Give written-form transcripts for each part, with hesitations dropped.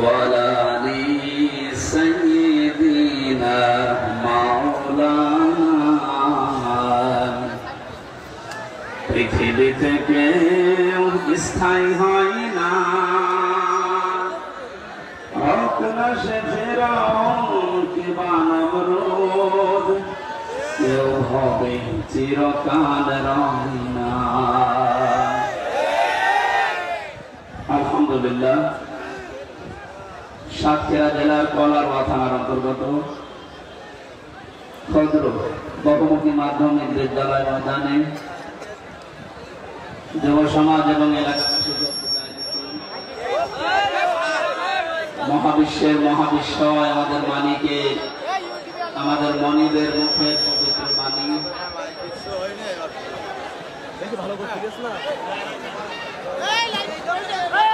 ওয়ালানি সাইয়্যিদিনা মাওলানা পৃথিবীতে কেউ স্থায়ী হয় না সে ফেরাউন কিংবা নমরুদ কেউ হবে চিরকাল রহিনা। আলহামদুলিল্লাহ সাতক্ষীরা জেলার কলারওয়া থানার অন্তর্গত খদ্র বহুমুখী মাধ্যমিক বিদ্যালয় ময়দানে যুব সমাজ এবং এলাকাবাসী মহাবিশ্বের মহাবিশ্বয় আমাদের মানিকে আমাদের মনিবের মুখের পবিত্র বাণী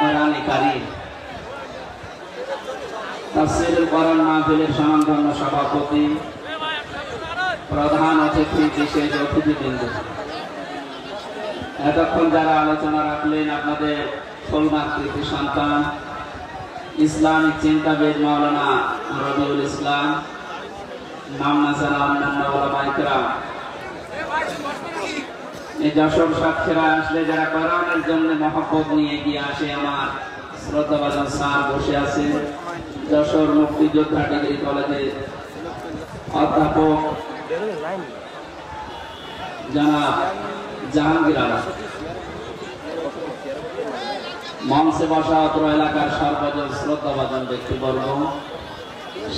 কোরআনে কারীম তাফসীরুল কোরআন মাহফিলের সম্মানধন্য সভাপতি প্রধান অতিথি বিশেষ অতিথিবৃন্দ এতক্ষণ যারা আলোচনা রাখলেন আপনাদের ফুলমাকৃতি সন্তান ইসলামিক চিন্তাবিদ মাওলানা রবিউল ইসলাম নামনা ছাড়া অন্যান্য ওলামায়ে কেরাম এই যশোর সাতক্ষীরা আসলে যারা কোরআনের জন্য মহব্বত নিয়ে এগিয়ে আসে আমার শ্রদ্ধাভাজন স্যার বসে আছেন যশোর মুক্তিযোদ্ধা ডিগ্রি কলেজের অধ্যাপক জনাব জাহাঙ্গীর আলম মঞ্চে বসা অত্র এলাকার সর্বজন শ্রদ্ধাভাজন ব্যক্তিবর্গ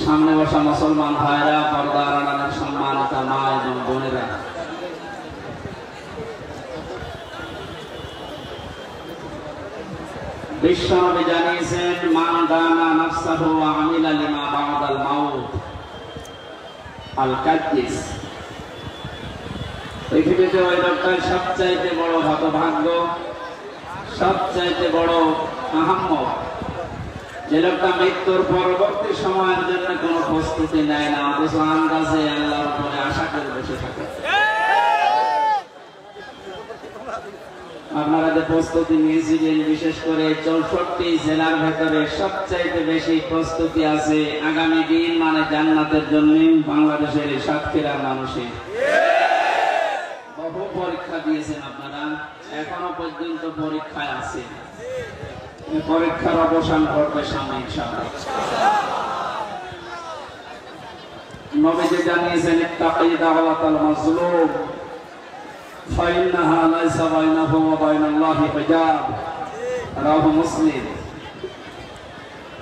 সামনে বসা মুসলমান ভাইরা পর্দার আড়ালের সম্মানিত মা এবং বোনেরা বিশ্বনবী জানিয়েছেন মান দানা নাফসাহু ওয়া আমিলা লিমা বা'দাল মাউত আল কাদ্দিস পৃথিবীতে ওই লোকটার সবচাইতে বড় হতভাগ্য সবচাইতে বড় আহাম্মক যে লোকটা মৃত্যুর পরবর্তী সময়ের জন্য কোনো প্রস্তুতি নেয় না অথচ আন্দাজে আল্লাহর উপরে আশা করে বসে থাকে। আপনারা যে প্রস্তুতি নিয়েছিলেন বিশেষ করে 64 জেলার ভেতরে সবচাইতে বেশি প্রস্তুতি আছে আগামী দিন মানে জান্নাতের জন্য বাংলাদেশের সাতক্ষীরার মানুষের বহু পরীক্ষা দিয়েছেন আপনারা এখনো পর্যন্ত পরীক্ষায় আছে পরীক্ষার অবসান ঘটবে সামনে ইনশাআল্লাহ। নবীজি জানিয়েছেন ইত্তাকি দাওয়াতাল মাজলুম ফাইন্নাহা লাইসা বাইনাহু ওয়া বাইনাল্লাহি হিজাব রাওয়াহু মুসলিম।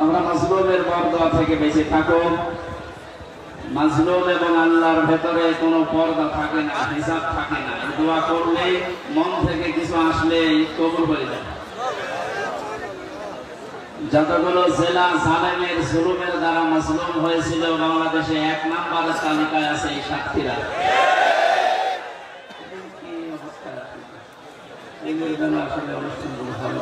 আমরা মাজলুমের বরদোয়া থেকে বেঁচে থাকো মাজলুম এবং আল্লাহর ভেতরে কোনো পর্দা থাকে না হিসাব থাকে না দোয়া করলে মন থেকে কিছু আসলে কবুল হয়ে যায়। যতগুলো জেলা জালেমের জুলুমের দ্বারা মাজলুম হয়েছিল বাংলাদেশে 1 নম্বরের তালিকায় আছে এই সাতক্ষীরা। আসলে অনুষ্ঠানগুলো ভালো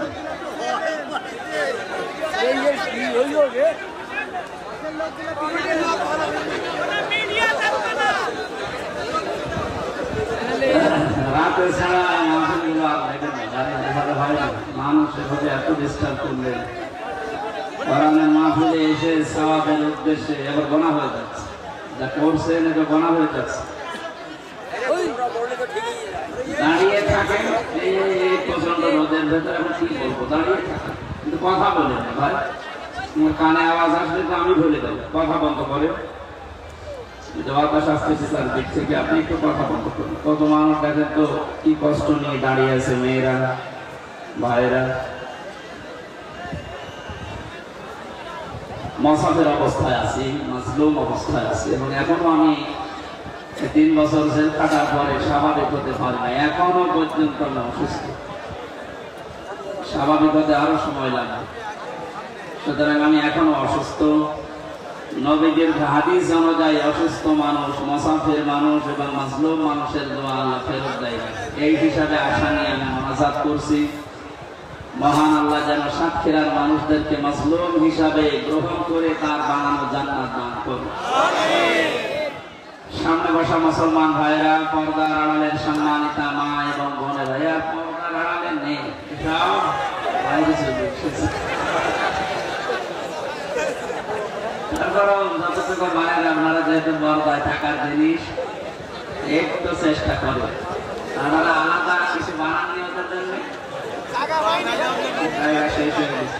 রাতে ছাড়া মাহফিলগুলো মানুষের হতে এত ডিস্টার্ব করলেন কোরআনের মাহফিলে এসে সওয়াবের উদ্দেশ্যে এবার গোনা হয়ে যাচ্ছে যা করছেন এটা গোনা হয়ে যাচ্ছে। দাঁড়িয়ে থাকেন এই প্রচন্ড রোদের ভেতরে এখন কি বলবো দাঁড়িয়ে থাকেন কিন্তু কথা বলে না ভাই তোমার কানে আওয়াজ আসলে তো আমি ভুলে যাবো কথা বন্ধ করে বাতাস আসতেছে তার দিক থেকে আপনি একটু কথা বন্ধ করুন। কত মানুষ দেখেন তো কি কষ্ট নিয়ে দাঁড়িয়ে আছে মেয়েরা ভাইরা মুসাফির অবস্থায় আছি মাজলুম অবস্থায় আছি এবং এখনো আমি 3 বছর জেল কাটার পরে স্বাভাবিক হতে পারি না এখনো পর্যন্ত আমি অসুস্থ স্বাভাবিক হতে আরো সময় লাগে সুতরাং আমি এখনো অসুস্থ। নবীদের হাদিস অনুযায়ী অসুস্থ মানুষ মুসাফির মানুষ এবং মাজলুম মানুষের দোয়া আল্লাহ ফেরত দেয় এই হিসাবে আশা নিয়ে আমি মুনাজাত করছি মহান আল্লাহ যেন সাতক্ষীরার মানুষদেরকে মাজলুম হিসাবে গ্রহণ করে তার বানানো জান্নাত দান করুন আমিন। সামনে বসা মুসলমান ভাইরা পর্দার আড়ালের সম্মানিতা মা এবং বোনেরা বাইরে আপনারা যেহেতু বর্দায় থাকার জিনিস একটু চেষ্টা করবে, আপনারা আলাদা কিছু বানাননি ওদের জন্য শেষ হয়ে গেছে।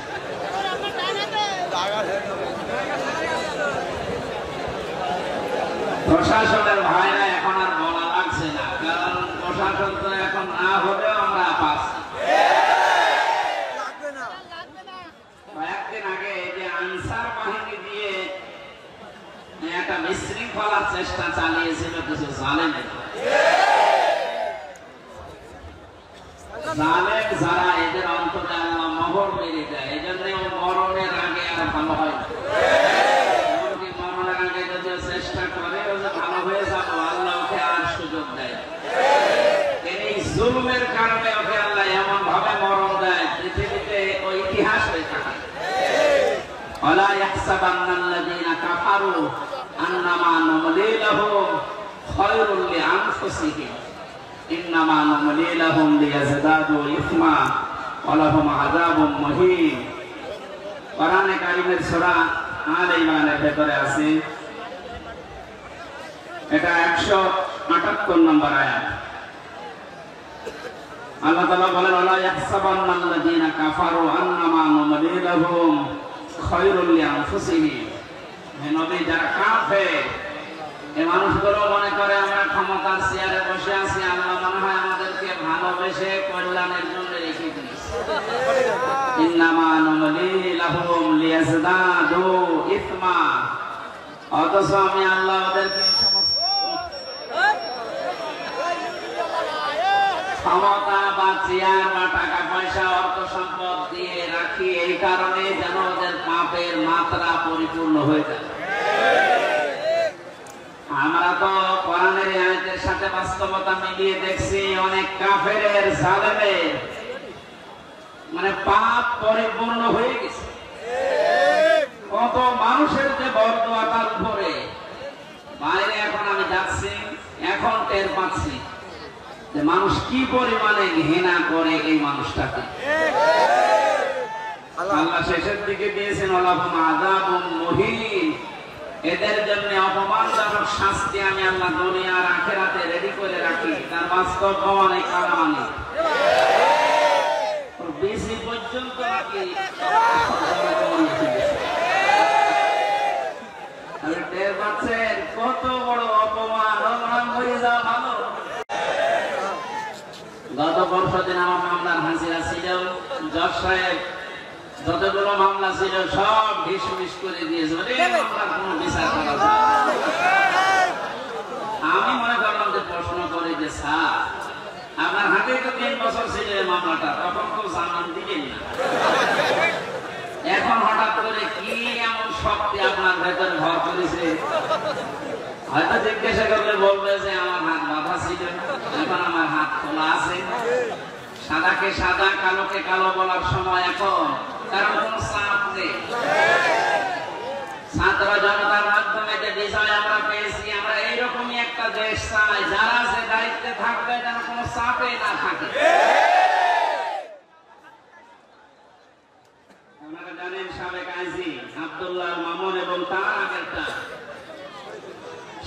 প্রশাসনের ভাইরা এখন আর বলা লাগছে না, কারণ প্রশাসন তো এখন না হলেও আমরা পাচ্ছি। কয়েকদিন আগে যে আনসার বাহিনী দিয়ে একটা বিশৃঙ্খলার চেষ্টা চালিয়েছিল কিছু জালেমের, জালেম যারা এদের অন্তরে আল্লাহ মোহর মেরে দেয়, এই জন্য মরণের আগে আর ভালো হয় না। এমনকি মরণের আগে যদি চেষ্টা করে ভালো হয়ে যাবো, আল্লাহ ওকে আর সুযোগ দেয়। এই জুলুমের কারণে ওকে আল্লাহ এমন ভাবে মরণ দেয়, পৃথিবীতে ওই ইতিহাস হয়ে থাকে। ওয়ালা ইয়াহসাবান্নাল্লাযীনা কাফারু আন্নামা নুমলি লাহুম খায়রুল লিআনফুসিহিম ইন্নামা নুমলি লাহুম লিয়াজদাদু ইসমা ওয়া লাহুম আযাবুম মুহিন। কোরআনে কারীমের সূরা আলে ইমরানের ভেতরে আছে, এটা 178 নম্বর আয়াত। আল্লাহ তাআলা বলেন ওয়ালা ইয়াহসাবান্নাল্লাযীনা কাফারু আন্নামা নুমলি লাহুম খায়রুল লিআনফুসিহিম। হে নবী, যারা কাফের এই মানুষগুলো মনে করে আমরা ক্ষমতার চেয়ারে বসে আছি, আল্লাহ মনে হয় আমাদেরকে ভালোবেসে কল্যাণের জন্য রেখে দিয়েছে। ইন্নামা নুমলি লাহুম লিয়াজদাদু ইসমা, অথচ আমি আল্লাহ ওদেরকে ক্ষমতা বা চেয়ার বা টাকা পয়সা অর্থ সম্পদ দিয়ে রাখি এই কারণে যেন ওদের পাপের মাত্রা পরিপূর্ণ হয়ে যায়। আমরা তো কোরআনের আয়াতের সাথে বাস্তবতা মিলিয়ে দেখছি, অনেক কাফেরের জালেমের মানে পাপ পরিপূর্ণ হয়ে গেছে। কত মানুষের যে বরদোয়া তার উপরে, বাইরে এখন আমি যাচ্ছি, এখন টের পাচ্ছি যে মানুষ কি পরিমাণে ঘৃণা করে এই মানুষটাকে। আল্লাহ শেষের দিকে দিয়েছেন ওয়ালাহুম আযাবুম মুহিন, এদের জন্য অপমানজনক শাস্তি আমি আল্লাহ দুনিয়া আর আখিরাতে রেডি করে রাখি। তার বাস্তব প্রমাণ এই কালামানি বেশি পর্যন্ত নাকি টের পাচ্ছেন কত বড় অপমান। মরে যাওয়া ভালো। গত 15 দিন আমার মামলার হাজিরা ছিল, জজ সাহেব যতগুলো মামলা ছিল সব ঢিসমিস করে দিয়েছে, মামলার কোনো বিচার করা যায়। আমি মনে করলাম যে প্রশ্ন করে যে স্যার আপনার হাতে তো 3 বছর ছিল এই মামলাটা, তখন তো জামিন দিলেন না, এখন হঠাৎ করে কি এমন শক্তি আপনার ভেতরে ভর করেছে? হয়তো জিজ্ঞাসা করলে বলবে যে আমার হাত বাঁধা ছিল, এখন আমার হাত খোলা আছে। সাদাকে সাদা, কালোকে কালো বলার সময় এখন, কারণ কোন চাপ নেই। ছাত্র জনতার মাধ্যমে যে বিজয় আমরা পেয়েছি, আমরা এইরকমই একটা দেশ চাই যারা যে দায়িত্বে থাকবে যেন কোনো চাপে না থাকে। আপনারা জানেন সাবেক আইজি আব্দুল্লাহ মামুন এবং তার আগেরটা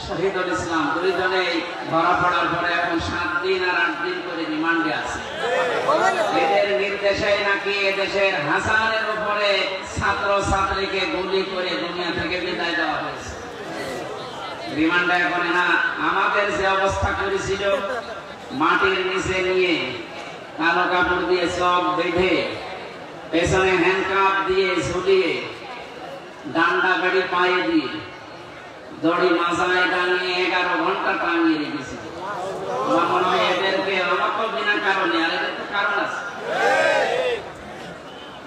শহীদুল ইসলাম দুইজনে ধরা পড়ার পরে এখন 7 দিন আর 8 দিন করে রিমান্ডে আছে। এদের নির্দেশে নাকি এদেশের হাজারের উপরে ছাত্র ছাত্রীকে গুলি করে দুনিয়া থেকে বিদায় দেওয়া হয়েছে। রিমান্ডে এখন না আমাদের যে অবস্থা করেছিল, মাটির নিচে নিয়ে কালো কাপড় দিয়ে চোখ বেঁধে পেছনে হ্যান্ডকাপ দিয়ে ঝুলিয়ে ডান্ডা বেড়ি পায়ে দিয়ে দড়ি মাথায় টানিয়ে 11 ঘন্টা টাঙিয়ে রেখেছিল। আমার মনে হয় এদেরকে আমার তো বিনা কারণে, আর এদের তো কারণ আছে।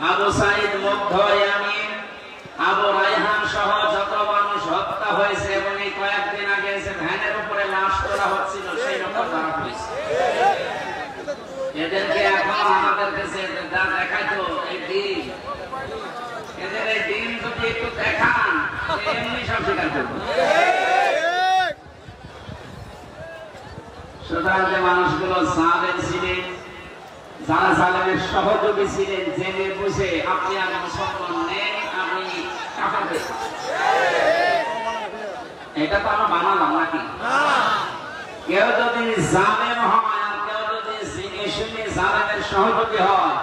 আবু সাইদ মুগ্ধ, ইয়ামিন, আবু রায়হান সহ যত মানুষ হত্যা হয়েছে এবং এই কয়েকদিন আগে এসে ভ্যানের উপরে লাশ তোলা হচ্ছিল, সেই রকম ধরা হয়েছে। এদেরকে এখন আমাদের কাছে যা দেখাইতো এই দিন, এদের এই দিন যদি একটু দেখান এমনি সব স্বীকার করবো। সুতরাং যে মানুষগুলো জালেম ছিলেন, যারা জালেমের সহযোগী ছিলেন, জেনে বুঝে আপনি আর মুসলমান নেই, আপনি কাফের। এটা তো আমরা বানালাম নাকি? কেউ যদি জালেম হয় আর কেউ যদি জেনে শুনে জালেমের সহযোগী হয়,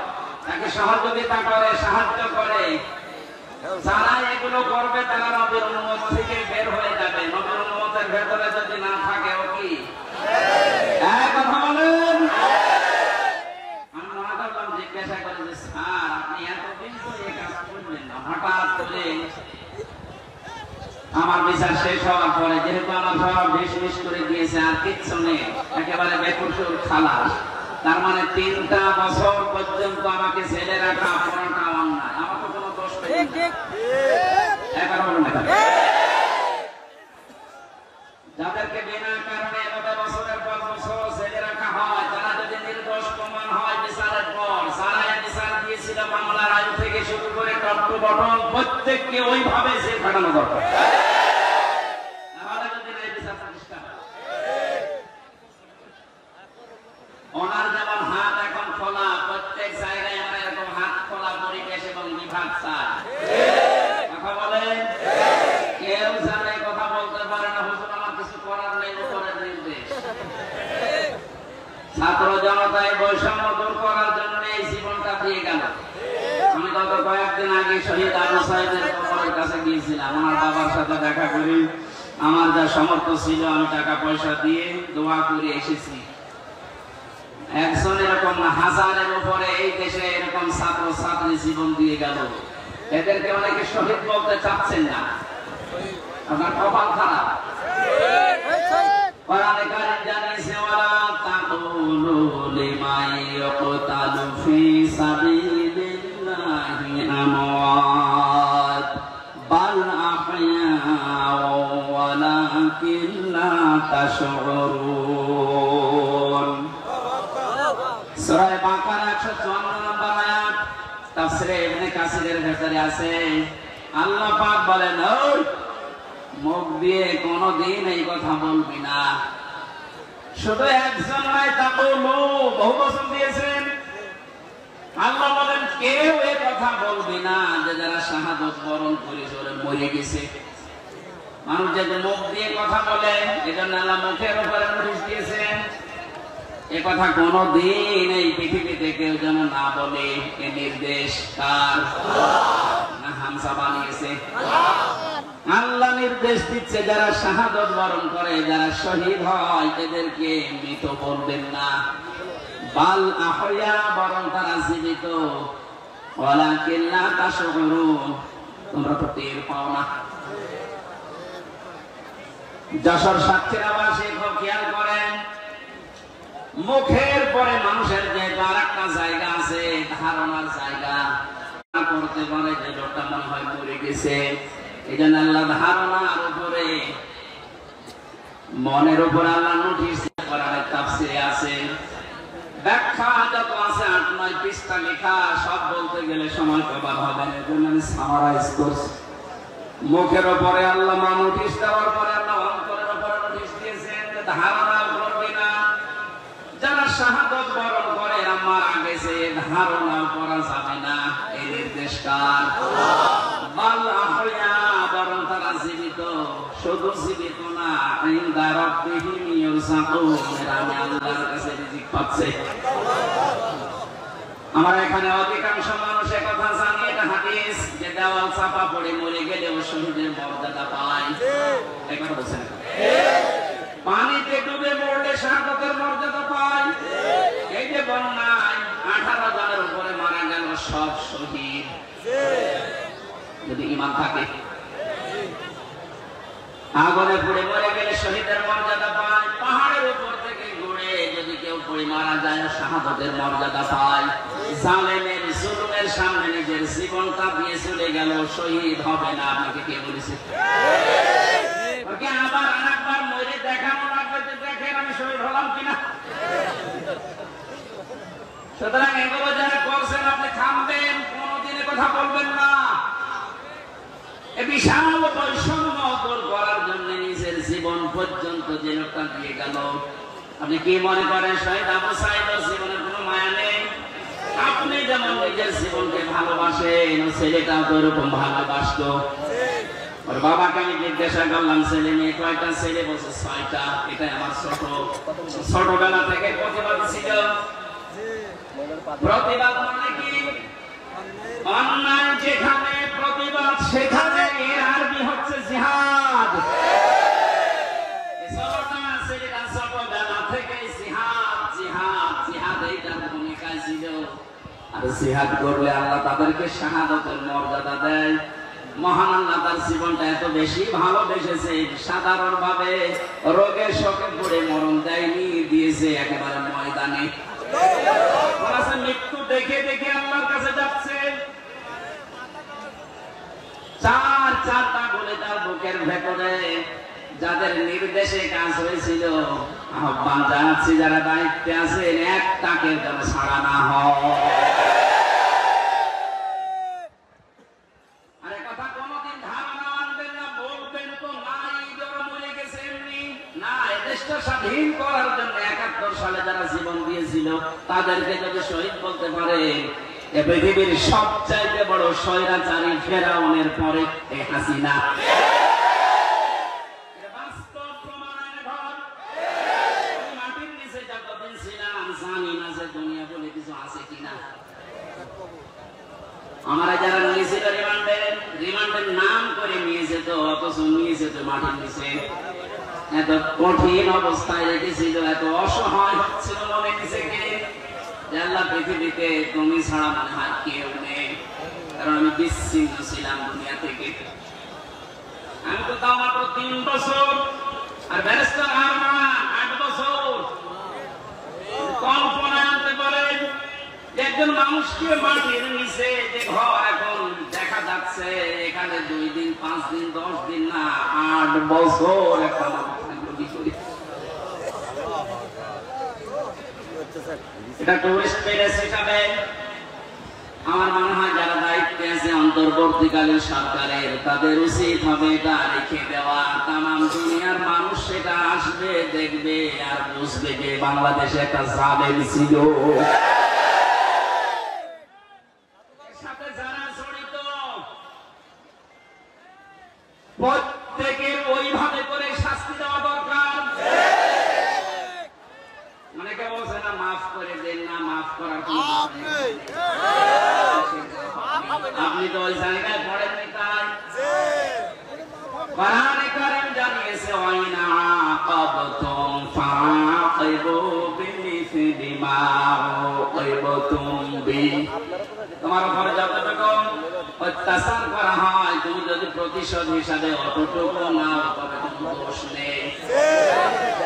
তাকে সহযোগিতা করে, সাহায্য করে, যারা এগুলো করবে তারা নবীর উম্মত থেকে বের হয়ে যাবে। নবীর উম্মতের ভেতরে যদি না থাকে ও কি? কথা বলেন। আমি মনে করলাম জিজ্ঞাসা করে যে স্যার আপনি এতদিন তো এই কাজ করবেন না, হঠাৎ করে আমার বিচার শেষ হওয়ার পরে যেহেতু আমার সব বিষ করে দিয়েছে আর কিচ্ছু নেই, একেবারে বেকসুর খালাস, তার মানে 3টা বছর পর্যন্ত আমাকে জেলে রাখা পুরোটা অন্যায়, আমার তো কোনো দোষ নেই। যাদেরকে বিনা কারণে এভাবে বছরের পর বছর জেলে রাখা হয়, তারা যদি নির্দোষ প্রমাণ হয় বিচারের পর, যারা বিচার দিয়েছিল মামলার আয়ু থেকে শুরু করে টপ টু বটম প্রত্যেককে ওইভাবে জেল খাটানো দরকার। ওনার যেমন হাত এখন খোলা, প্রত্যেক জায়গায় আমরা এরকম হাত খোলা পরিবেশ এবং বিভাগ চাই। কথা বলেন। কেউ জানে কথা বলতে পারে না, হুজুর আমার কিছু করার নেই, উপরের নির্দেশ। ছাত্র জনতায় বৈষম্য দূর করার জন্য এই জীবনটা দিয়ে গেল। আমি গত কয়েকদিন আগে শহীদ আবু সাইদের কবরের কাছে গিয়েছিলাম, ওনার বাবার সাথে দেখা করি, আমার যা সামর্থ্য ছিল আমি টাকা পয়সা দিয়ে দোয়া করে এসেছি। একজন এরকম হাজারের উপরে এই দেশে এরকম ছাত্র ছাত্রী জীবন দিয়ে গেল, এদেরকে অনেকে শহীদ বলতে চাচ্ছেন না, আপনার কপাল খারাপ। কোরআনে কারীম জানিয়েছে ওয়ালা তাকুলু লিমান ইয়াকতালু ফি সাবিলিল্লাহি আমওয়াত বাল আহয়াউ ওয়ালাকিন লা তাশউরুন। সূরা বাকারা 154 নম্বর আয়াত, তাফসীরে ইবনে কাসিরের ভেতরে আছে। আল্লাহ পাক বলেন, ওই মুখ দিয়ে কোনদিন এই কথা বলবি না। শুধু একজন নয়, তাকুলু বহু বচন দিয়েছেন। আল্লাহ বলেন কেউ এই কথা বলবি না যে যারা শাহাদাত বরণ করে চলে মরে গেছে। মানুষ যদি মুখ দিয়ে কথা বলে, এজন্য আল্লাহ মুখের উপরে নোটিশ দিয়েছেন, এ কথা কোনদিন এই পৃথিবীতে কেউ যেন না বলে। এ নির্দেশ কার? না হামজা বানিয়েছে? আল্লাহ নির্দেশ দিচ্ছে যারা শাহাদাত বরণ করে, যারা শহীদ হয়, এদেরকে মৃত বলবেন না। বাল আহয়া, বরং তারা জীবিত। ওয়ালাকিন লা তাশউরুন, তোমরা তো টের পাও না। যশোর সাক্ষীর আবাসে খেয়াল করেন, মুখের পরে মানুষের যে আরেকটা জায়গা আছে, ধারণার জায়গা। করতে পারে যে লোকটা মনে হয় মরে গেছে, এই জন্য আল্লাহ ধারণার উপরে, মনের উপরে আল্লাহ নোটিশ করার তাফসীরে আছে। ব্যাখ্যা যত আছে 8-9 পৃষ্ঠা লেখা, সব বলতে গেলে সময় কভার হবে না, এজন্য আমি সামারাইজ করছি। মুখের উপরে আল্লাহ নোটিশ দেওয়ার পরে আল্লাহ অন্তরের উপরে নোটিশ দিয়েছেন যে ধারণা করবে না। যারা শাহাদাত বরণ করে আমার আগে যে ধারণা করা যাবে না, এই নির্দেশ কার? বাল আহয়া, বরং তারা জীবিত। শুধু জীবিত না, ইনদা রাব্বিহিম ইউরযাকুন, আমি আল্লাহর কাছে রিজিক পাচ্ছে। আমার এখানে অধিকাংশ মানুষ কথা জানে, এটা হাদিস, যে দেওয়াল চাপা পড়ে মরে গেলে ও শহীদের মর্যাদা পায়। এই কথা বলছেন? পানিতে ডুবে মরলে শাহাদাতের মর্যাদা পায়। এই যে বন্যায় 18 জনের উপরে মারা গেল সব শহীদ, যদি ঈমান থাকে। আগুনে পুড়ে মরে গেলে শহীদের মর্যাদা পায়। পাহাড়ের উপর থেকে ঘুরে যদি কেউ পড়ে মারা যায়, শাহাদাতের মর্যাদা পায়। জালেমের জুলুমের সামনে নিজের জীবনটা দিয়ে চলে গেল, শহীদ হবে না। আপনাকে কে বলেছে? আবার আরেকবার মরে দেখানো লাগবে যে দেখেন আমি শহীদ হলাম কিনা। সুতরাং এগুলো যারা করছেন, আপনি থামবেন, কোনদিন কথা বলবেন না। এই বিশাল বৈষম্য দূর করার জন্য নিজের জীবন পর্যন্ত যে লোকটা দিয়ে গেল, আপনি কি মনে করেন শহীদ আবু সাঈদের জীবনের কোনো মায়া নেই? আপনি যেমন নিজের জীবনকে ভালোবাসেন, ছেলেটাও তো এরকম ভালোবাসতো। ওর বাবাকে আমি জিজ্ঞাসা করলাম ছেলে মেয়ে কয়টা? ছেলে বলছে 6টা। এটাই আমার ছোটবেলা থেকে প্রতিবাদ ছিল। প্রতিবাদ মানে কি? অন্যায় যেখানে প্রতিবাদ সেখানে, এর আরবি হচ্ছে জিহাদ। ছেলেটা ছোটবেলা থেকে জিহাদ জিহাদ জিহাদ এইটার ভূমিকা ছিল। আর জিহাদ করলে আল্লাহ তাদেরকে শাহাদাতের মর্যাদা দেয়। মহান আল্লাহ তার জীবনটা এত বেশি ভালোবেসেছে, সাধারণ ভাবে রোগের শোকে পড়ে মরণ দেয়নি, দিয়েছে একেবারে ময়দানে। মৃত্যু দেখে দেখে আল্লাহর কাছে যাচ্ছে। চারটা বলে তার বুকের ভেতরে যাদের নির্দেশে কাজ হয়েছিল, আহ্বান জানাচ্ছি যারা দায়িত্বে আছেন, একটাকে যেন ছাড়া না হয়। স্বাধীন করার জন্য 71 সালে যারা জীবন দিয়েছিল তাদেরকে যদি শহীদ বলতে পারে, পৃথিবীর সবচাইতে বড় স্বৈরাচারী ফেরাউনের পরে এই হাসিনা। বাস্তব প্রমাণের ঘর। মাটির নিচে যতদিন ছিলাম জানি না যে দুনিয়া বলে কিছু আছে কিনা। আমরা যারা নিয়েছিল রিমান্ডের নাম করে নিয়ে যেত, অথচ নিয়ে যেত মাটির নিচে। এত কঠিন অবস্থায় রেখেছিল, এত অসহায় হচ্ছিল মনে নিজেকে, আল্লাহ পৃথিবীতে তুমি ছাড়া মনে হয় কেউ নেই। কারণ আমি বিচ্ছিন্ন ছিলাম দুনিয়া থেকে। আমি তো তাও মাত্র 3 বছর, আর ব্যারিস্টার আরমান 8 বছর। কল্পনা আনতে পারেন একজন মানুষকে মাটির নিচে যে ঘর এখন দেখা যাচ্ছে, এখানে 2 দিন 5 দিন 10 দিন না 8 বছর একটা মানুষ। এটা টুরিস্ট প্লেস হিসাবে আমার মনে হয় যারা দায়িত্বে আছে অন্তর্বর্তীকালীন সরকারের, তাদের উচিত হবে এটা রেখে দেওয়া। তামাম দুনিয়ার মানুষ সেটা আসবে, দেখবে আর বুঝবে যে বাংলাদেশে একটা জালেম ছিল। প্রত্যেকের ওইভাবে করে শাস্তি দেওয়া দরকার। অনেকে বলছে না মাফ করে দেন না, মাফ করার আপনি তো ওই জায়গায় পড়েননি। তাই কোরআনে কারীম জানিয়েছে ওয়াইনা আকাবতুম ফাআকিবু বিমিসলি মা আকাবতুম বি। তোমার উপরে যতটুকু অত্যাচার করা হয়, তুমি যদি প্রতিশোধ হিসাবে অতটুকু নাও, তবে কোনো দোষ নেই।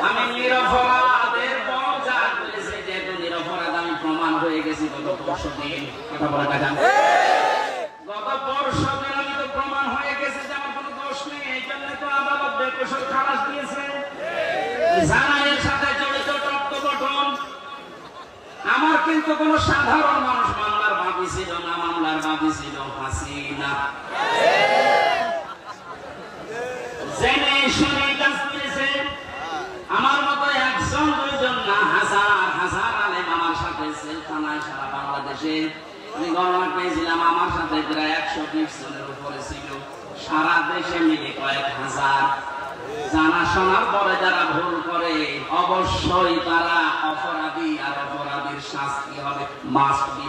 আমি নিরপরাধের বজার করেছি, যেহেতু নিরপরাধ আমি প্রমাণ হয়ে গেছি গত 10 দিন। কথা বলা দেখা গত 10 দিন আমি তো প্রমাণ হয়ে গেছি যে আমার কোনো দোষ নেই। এই জন্য তো আদালত বেকসুর খালাস দিয়েছে। জানায়ের সাথে জড়িত তথ্য গঠন। আমার কিন্তু কোনো সাধারণ মানুষ মামলার বাদী ছিল না, মামলার বাদী ছিল হাসিনা। জেনে শুনে কাজ করেছে। আমার মতো 1 জন 2 জন না, হাজার হাজার আলেম আমার সাথে জেলখানায় সারা বাংলাদেশে। আমি গণনা পেয়েছিলাম আমার সাথে প্রায় 120 জনের উপরে ছিল, সারা দেশে মিলে কয়েক হাজার। জানা শোনার পরে যারা ভুল করে অবশ্যই তারা অপরাধী, আর অপরাধীর শাস্তি হবে মাস্ট বি।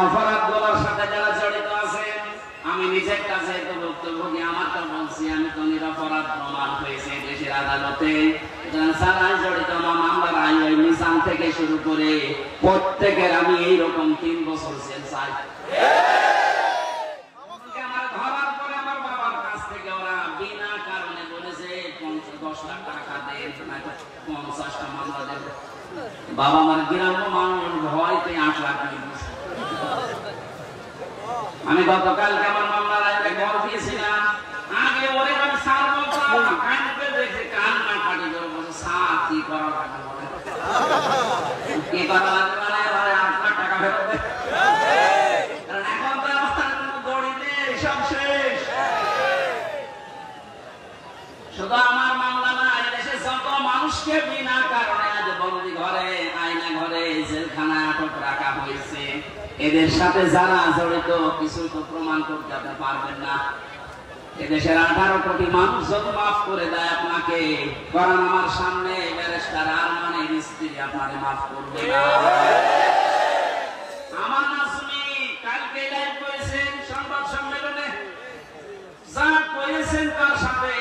অপরাধগুলোর সাথে যারা জড়িত আছে, আমি নিজের কাছে তো ভুক্তভোগী, আমার তো বলছি আমি তো নিরপরাধ প্রমাণ হয়েছে দেশের আদালতে। যারা জড়িত মামলার আইন মিশন থেকে শুরু করে প্রত্যেকের আমি এইরকম 3 বছর জেল চাই। আমার ধরার পরে আমার বাবার কাছ থেকে ওরা বিনা কারণে বলেছে 10 লাখ টাকা দেন, 50টা মামলা দেব। বাবা আমার গ্রাম্য মানুষ ভয়তে 8 লাখ নিয়ে। আমি গতকালকে আমার মামলার আইনে ঘর দিয়েছিলাম। আগে ওরে আমি সার বলতাম, কানকে দেখে কান না ফাটি করে বলছে সার কি করা লাগবে, কি করা লাগবে মানে 8 লাখ টাকা ফেরত দে। কারণ এখন তো আমার কোনো দড়ি নেই, সব শেষ। শুধু আমার মামলা না, দেশে যত মানুষকে বিনা কারণে আজ বন্দি ঘরে, আয়না ঘরে, জেলখানায় আটক রাখা হয়েছে, এদের সাথে যারা জড়িত কিছু তো প্রমাণ করতে আপনি পারবেন না। এদেশের 18 কোটি মানুষ যদি মাফ করে দেয় আপনাকে, কারণ আমার সামনে ব্যারিস্টার আরমানের স্ত্রী আপনারে মাফ করবে না। আমার নাজমি কালকে লাইভ করেছেন সংবাদ সম্মেলনে, যা করেছেন তার সাথে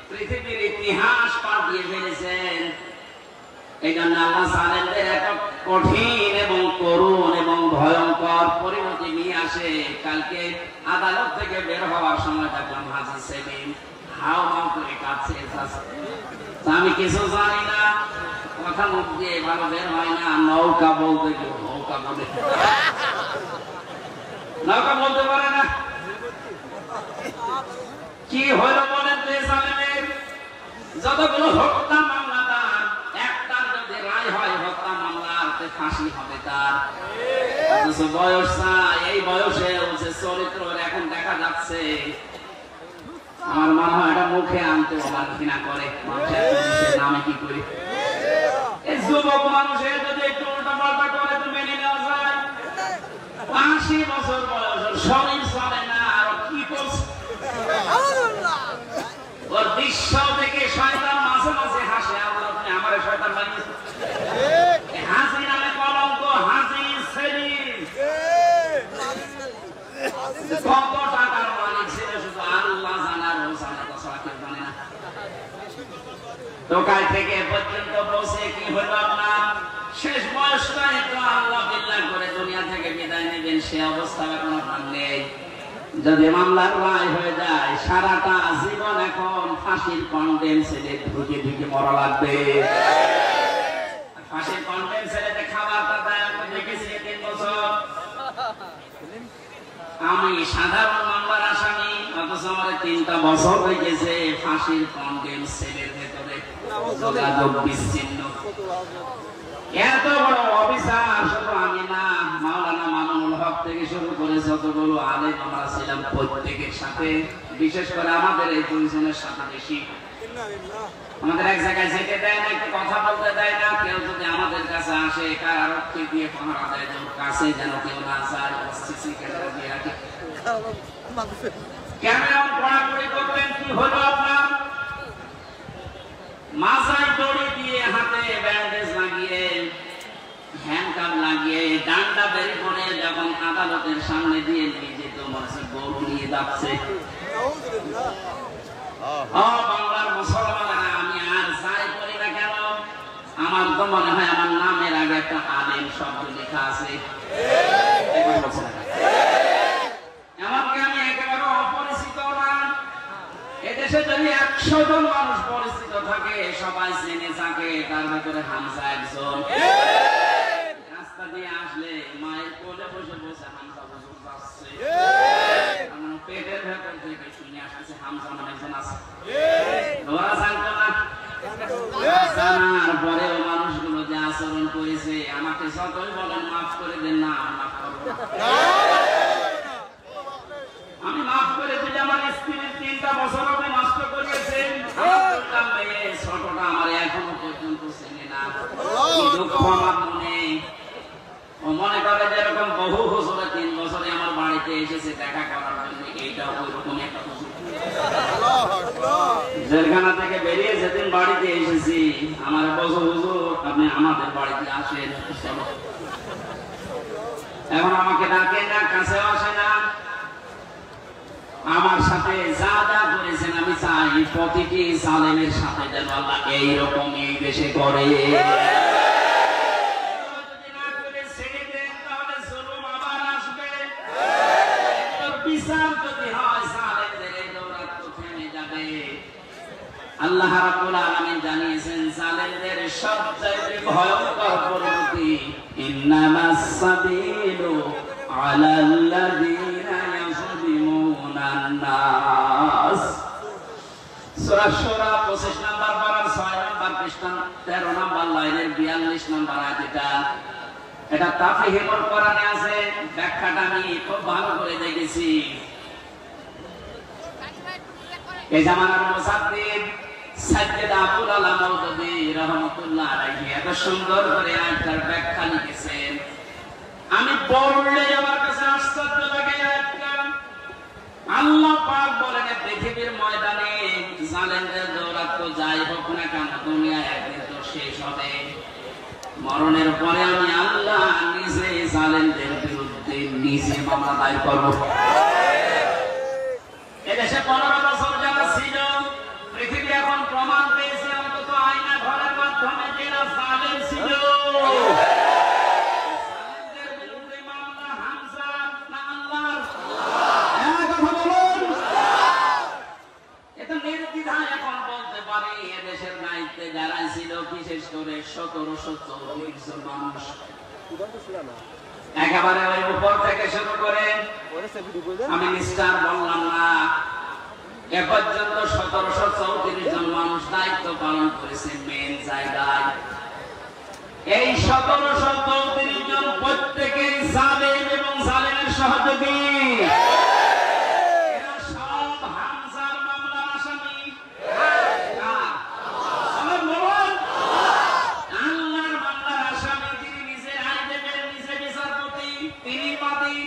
পৃথিবীর ইতিহাস পাল্টিয়ে ফেলেছেন। এই জন্য আল্লাহ জালেমদের এত কঠিন এবং করুণ এবং ভয়ঙ্কর পরিণতি নিয়ে আসে। কালকে আদালত থেকে বের হওয়ার সময় দেখলাম হাজি সেলিম হাও মাও করে কাছে। আমি কিছু জানি না, কথা মুখ দিয়ে ভালো বের হয় না। নৌকা বলতে নৌকা বলে নৌকা বলতে পারে না। কি হইল বলেন তো? জালেমের যতগুলো হত্যা মামলা তার, একটার যদি রায় হয় হত্যা মামলাতে ফাঁসি হবে তার। বয়স চাই, এই বয়সে হচ্ছে চরিত্র এখন দেখা যাচ্ছে। আমার মনে হয় এটা মুখে আনতে আমার ঘৃণা করে। মানুষের নামে কি করি? এই যুবক মানুষের যদি একটু উল্টা পাল্টা করে তো মেনে নেওয়া যায়। 80 বছর বয়স, শরীর চলে না, আর কি করছে? ওর দৃশ্য দেখে শয়তান মাঝে মাঝে হাসে। আল্লাহ তুমি আমার শয়তান বানিয়েছে। হাসি নামে কলঙ্ক, হাসি সেলিম কত টাকার মালিক ছিল শুধু আল্লাহ জানার, ও জানে তাছাড়া কেউ জানে না। টোকাই থেকে পর্যন্ত বসে কি হলো আপনার শেষ বয়সটা একটু আল্লাহ বিল্লাহ করে দুনিয়া থেকে বিদায় নেবেন, সে অবস্থা এখন আপনার নেই। যদি মামলার রায় হয়ে যায় সারাটা জীবন এখন ফাঁসির কন্ডেম সেলে ঢুকে ঢুকে মরা লাগবে। ফাঁসির কন্ডেম সেলেতে খাবারটা দেয় আমি দেখেছি 3 বছর। আমি সাধারণ মামলার আসামি, অথচ আমার 3টা বছর হয়ে গেছে ফাঁসির কন্ডেম সেলের ভেতরে, যোগাযোগ বিচ্ছিন্ন। এত বড় অফিসার শুধু আমি না, মাওলানা মামুনুল হক থেকে শুরু করে যতগুলো আলেম আমরা ছিলাম প্রত্যেকের সাথে, বিশেষ করে আমাদের এই 2 জনের সাথে বেশি। আমাদের এক জায়গায় যেতে দেয় না, একটু কথা বলতে দেয় না। কেউ যদি আমাদের কাছে আসে কারারক্ষী দিয়ে পাহারা দেয়, কাছে যেন কেউ না যায়, সিসি ক্যামেরা দিয়ে রাখে। কেমন পড়াপড়ি করবেন? কি হলো আপনার? মাথায় দড়ি দিয়ে, হাতে ব্যান্ডেজ লাগিয়ে, হ্যান্ডকাপ লাগিয়ে, ডান্ডা বের করে যখন আদালতের সামনে দিয়ে নিয়ে যেত, মনে হচ্ছে গরু নিয়ে যাচ্ছে। বাংলার মুসলমানেরা, আমি আর যাই করি না কেন, আমার তো মনে হয় আমার নামের আগে একটা আলেম শব্দ লেখা আছে। এমনকি আমি একেবারে অপরিচিত না। এদেশে যদি 100 জন মানুষ পরিচিত থাকে, সবাই জেনে থাকে, তার ভেতরে হামজা একজন। রাস্তা দিয়ে আসলে মায়ের কোলে বসে বসে হামজা হুজুর যাচ্ছে, পেটের ভেতর থেকে শুনে আসছে হামজা নামে একজন আছে। ওরা জানতো না, জানার পরেও মানুষগুলো যে আচরণ করেছে, আমাকে যতই বলেন মাফ করে দেন না, মাফ করবো না। আমি মাফ করে দিলে আমার স্ত্রীর 3টা বছর আপনি নষ্ট করিয়েছেন। মেয়ে ছোটটা আমার এখনো পর্যন্ত চেনে না। দুঃখ আমার মনে। ও মনে করে যে এরকম বহু হুজুরে 3 বছরে আমার বাড়িতে এসেছে দেখা করার জন্য, এইটা ওইরকম একটা হুজুর। জেলখানা থেকে বেরিয়ে যেদিন বাড়িতে এসেছি, আমার বছর হুজুর আপনি আমাদের বাড়িতে আসেন। এখন আমাকে ডাকে না, কাছেও আসে না। আমার সাথে যা যা করেছেন আমি চাই প্রতিটি জালেমের সাথে যেন আল্লাহ এইরকম এই দেশে করে। যদি না করে ছেড়ে দেন তাহলে জুলুম আবার আসবে। বিচার যদি হয় জালেমদের এই দৌরাত্ম থেমে যাবে। আল্লাহ রাব্বুল আলামিন জানিয়েছেন জালেমদের সবচেয়ে ভয়ঙ্কর পরিণতি, ইন্নামাস সাবিলু আলাল্লাযীনা নাস। সূরা সূরা 25 নাম্বার পারার 6 নাম্বার পৃষ্ঠা 13 নাম্বার লাইনের 42 নাম্বার আয়াত। এটা তাফসীরুল কোরআনে আছে, ব্যাখ্যাটা আমি খুব ভালো করে দেখেছি। এই জামানার মুসাদ্দিদ সাইয়্যিদ আবুল আলা মাওদুদী রাহমাতুল্লাহ আলাইহি এত সুন্দর করে আয়াতটার ব্যাখ্যা লিখেছেন। আমি পড়লে আমার কাছে আশ্চর্য লাগে। আল্লাহ পাক বলেন পৃথিবীর ময়দানে জালেমদের দৌরাত্ম যাই হোক না কেন দুনিয়া একদিন তো শেষ হবে। মরণের পরে আমি আল্লাহ নিজে জালেমদের বিরুদ্ধে নিজে মামলা দায়ের করব। এদেশে 15 বছর যারা ছিল, পৃথিবী এখন প্রমাণ পেয়েছে অন্তত আয়না ঘরের মাধ্যমে যারা জালেম ছিল। জালেমদের বিরুদ্ধে মামলা হামজা না আল্লাহর? কথা বলুন। এটা নির্দ্বিধায় এখন বলতে পারি এদেশের দায়িত্বে যারা ছিল, বিশেষ করে 1734 জন মানুষ, একেবারে ওই উপর থেকে শুরু করে আমি মিস্টার বললাম না, এ পর্যন্ত 1734 জন মানুষ দায়িত্ব পালন করেছে মেন জায়গায়। এই 1734 জন প্রত্যেকেই জালেম এবং জালেমের সহযোগী। এরা সব হামজার মামলার আসামি। আল্লাহর মামলার আসামি, তিনি নিজে আইন দেবেন, নিজে বিচারপতি, তিনি বাদী।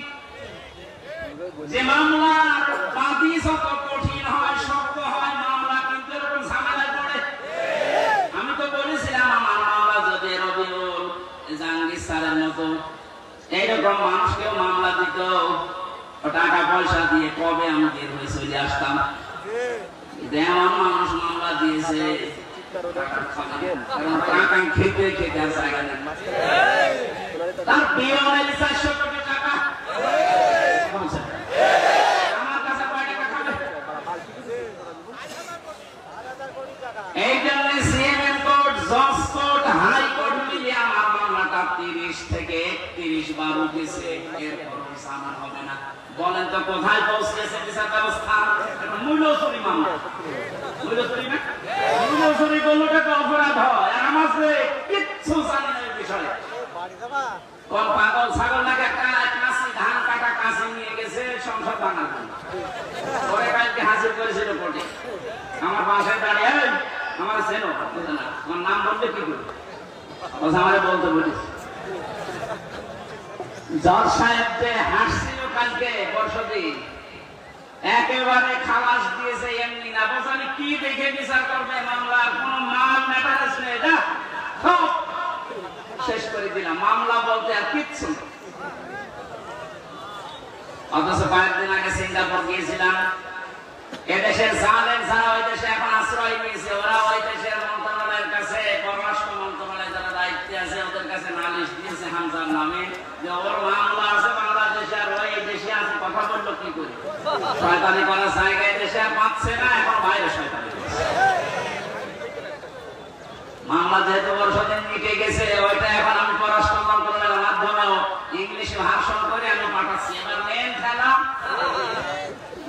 যে মামলার বাদী যত কঠিন হয়, শক্ত হয় মামলা, কিন্তু এরকম ঝামেলায় পড়ে। আমি তো বলেছিলাম আমার মামলা যদি রবিউল জাহাঙ্গীর স্যারের মতো এইরকম মানুষকেও মামলা দিত, টাকা পয়সা দিয়ে কবে আমি বের হয়ে চলে আসতাম। এমন মানুষ মামলা দিয়েছে টাকা খেতে খেতে আর জায়গা নেই। তার বিয়ে হলে 400 কোটি টাকা, আমার কাছে কয় টাকা খাবে? এই জন্য সিএমএম কোর্ট, জজ কোর্ট, হাই কোর্ট মিলিয়ে আমার মামলাটা 30 থেকে 31 বার উঠেছে। এরপর সামান হবে না। বলেন তো কোথায় পৌঁছেছে বিচার ব্যবস্থা? মূল্যচুরি মামলা। মূল্যচুরি না, মূল্যচুরি করলে তো অপরাধ হয়। আমার কিচ্ছু জানি না এই বিষয়ে। কোন পাগল ছাগল নাকি একটা কাশি ধান কাটা কাশি নিয়ে গেছে সংসদ ভাঙার জন্য। পরে কালকে হাজির করেছিল কোর্টে। আমার বাসায় দাঁড়িয়ে আমার চেনো না, আমার নাম বললে কি করবে? আমার বলতে বলিস জজ সাহেব যে হাসছিল কালকে পরশুদিন, একেবারে খালাস দিয়েছে এমনি না। বোঝানি কি দেখে বিচার করবে? মামলার কোন মাল ম্যাটারেস নেই, না সব শেষ করে দিলাম। মামলা বলতে আর কিচ্ছু। অথচ কয়েকদিন আগে সিঙ্গাপুর গিয়েছিলাম। এদেশের জালেম যারা ওই দেশে এখন আশ্রয় নিয়েছে, ওরা ওই দেশের মন্ত্রণালয়ের কাছে, পররাষ্ট্র মন্ত্রণালয়ের যারা দায়িত্বে আছে ওদের কাছে নালিশ দিয়েছে হামজার নামে, যে ওর মামলা আছে বাংলাদেশে আর ওই দেশে আছে। কথা বললো কি করে? শয়তানি করার জায়গায় দেশে আর পাচ্ছে না, এখন বাইরে শয়তানি করছে। মামলা যেহেতু বর্ষদিন মিটে গেছে, ওইটা এখন আমি পররাষ্ট্র মন্ত্রণালয়ের মাধ্যমেও ইংলিশে ভাষণ করে আমি পাঠাচ্ছি। এবার মেন খেলা,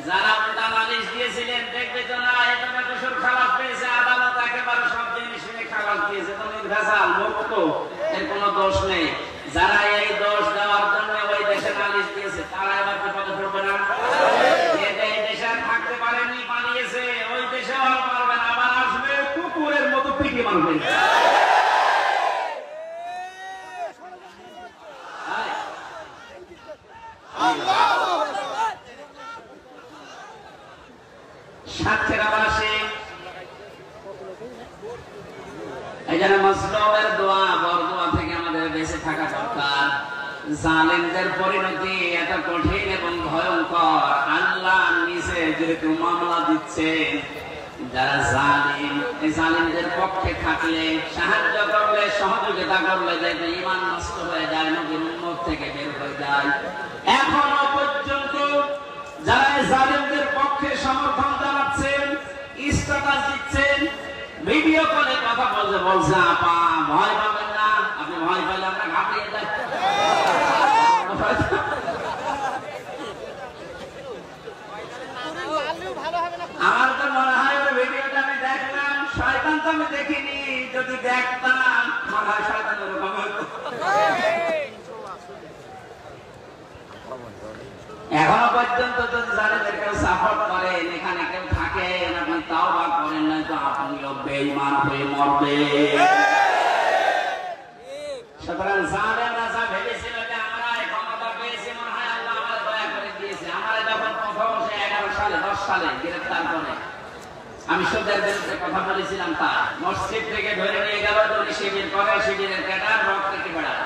যারা উল্টা নালিশ দিয়েছিলেন দেখবে তো না, এটা বেকসুর খালাস পেয়েছে, আদালত একেবারে সব জিনিস নিয়ে খালাস দিয়েছে, তো নির্ভেজাল মুক্ত, এর কোনো দোষ নেই। যারা এই দোষ দেওয়ার জন্য ওই দেশে নালিশ দিয়েছে তারা এবার বিপদে পড়বে না। এই দেশে আর থাকতে পারেনি, পালিয়েছে, ওই দেশে আর পারবে না, আবার আসবে কুকুরের মতো পিটি মারবে। সাক্ষের আবাসে এই জন্য মজলুমের দোয়া, বরদোয়া থেকে আমাদের বেঁচে থাকা দরকার। জালেমদের পরিণতি এত কঠিন এবং ভয়ঙ্কর। আল্লাহ নিজে যেহেতু মামলা দিচ্ছেন, যারা জালিম, এই জালিমদের পক্ষে থাকলে, সাহায্য করলে, সহযোগিতা করলে দেখবে ঈমান নষ্ট হয়ে যায়, নবীর উম্মত থেকে বের হয়ে যায়। এখনো পর্যন্ত যারা জালিমদের পক্ষে সমর্থন জানাচ্ছেন, স্ট্যাটাস দিচ্ছেন, ভিডিও কলে কথা বলছে, আপা ভয় পাবেন না, আপনি ভয় পেলে আমরা ঘাবড়িয়ে যাই। আমার তো মনে হয় ওই ভিডিওটা আমি দেখলাম, শয়তান তো আমি দেখিনি, যদি দেখতাম মনে হয় শয়তান ওরকম হতো। এখনো পর্যন্ত যদি যাদের কেউ সাপোর্ট করেন, এখানে কেউ থাকেন, আপনি তাও বা করেন না, তো আপনিও বেঈমান হয়ে মরবে। সুতরাং জালেমরা যা ভেবেছিল যে আমরা সালে গ্রেফতার করে। আমি সোদের বিরুদ্ধে কথা বলেছিলাম, তার মসজিদ থেকে ধরে নিয়ে গেল, উনি শিবির করে, শিবিরের ক্যাডার রক থেকে বেড়ায়।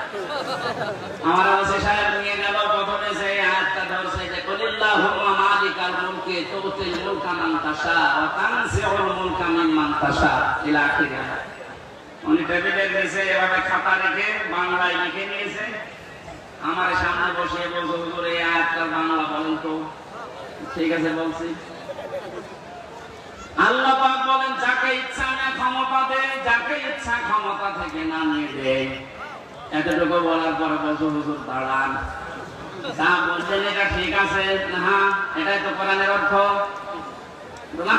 আমার ওসি সাহেব নিয়ে গেল, প্রথমে যে আয়াতটা ধরছে যে কুলিল্লাহুম্মা মালিকাল মুলকি তুতিল মুলকা মান তাশা ওয়া তানজিউল মুলকা মিম্মান তাশা ইলা আখিরিহ। উনি টেবিলের নিচে এভাবে খাতা রেখে বাংলায় লিখে নিয়েছে, আমার সামনে বসে বলছে হুজুর এই আয়াতটার বাংলা বলেন তো। ঠিক আছে বলছি। আল্লাহ পাক বলেন যাকে ইচ্ছা না ক্ষমতা দেয়, যাকে ইচ্ছা ক্ষমতা থেকে নামিয়ে দেয়। এতটুকু বলার পরে বলছো হুজুর দাঁড়ান, যা বলছেন এটা ঠিক আছে না, এটাই তো কোরআনের অর্থ।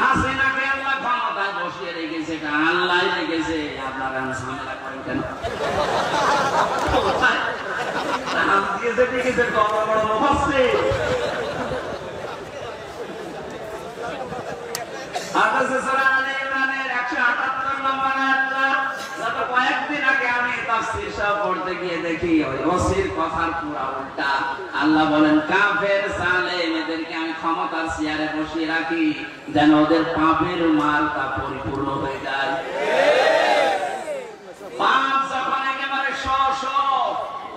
হাসিনাকে আল্লাহ ক্ষমতায় বসিয়ে রেখেছে, এটা আল্লাহ রেখেছে, আপনারা ঝামেলা করেন কেন? নাম দিয়েছে ঠিক আছে, বড় বড় মুফাসসির। আল্লাহ বলেন কাফের জালেম এদেরকে আমি ক্ষমতার চেয়ারে বসিয়ে রাখি যেন ওদের পাপের মালটা পরিপূর্ণ হয়ে যায়। পাপ যখন একেবারে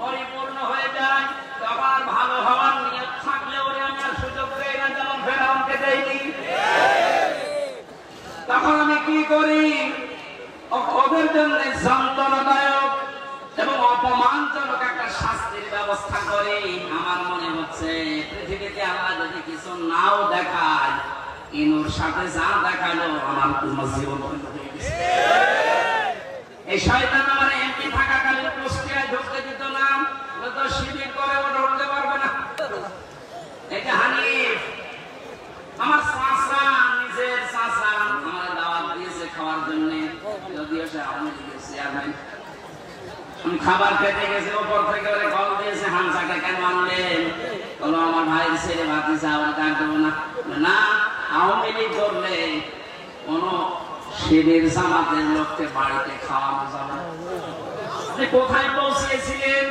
পরিপূর্ণ হয়ে যায় তখন ভালো হওয়ার নিয়ত থাকলে ওরে আমি আর সুযোগ দেই না, যেমন ফেরাউনকে দেইনি। তখন আমি কি করি? ওদের জন্য যন্ত্রণাদায়ক এবং অপমানজনক একটা শাস্তির ব্যবস্থা করি। আমার মনে হচ্ছে পৃথিবীতে আল্লাহ যদি কিছু নাও দেখায়, ইনুর সাথে যা দেখালো আমার জীবন হয়ে গেছে। এই শয়তান আমার এমপি থাকাকালীন কুষ্টিয়ায় ঢুকতে দিত না, তো শিবির করে ও ঢুকতে পারবে না। এটা হানিফ আমার চাচা, নিজের চাচা আমার দাওয়াত দিয়েছে খাওয়ার জন্য, যদিও সে আওয়ামী লীগের চেয়ারম্যান। আমি খাবার খেতে গেছে, ওপর থেকে ওরে কল দিয়েছে, হামসাকে কেন আনলেন? বলো আমার ভাইয়ের ছেলে ভাতিজা, ওরা কার দেবো না। না, আওয়ামী লীগ করলে কোন শিবির জামাতের লোককে বাড়িতে খাওয়ানো যাবে। আপনি কোথায় পৌঁছেছিলেন?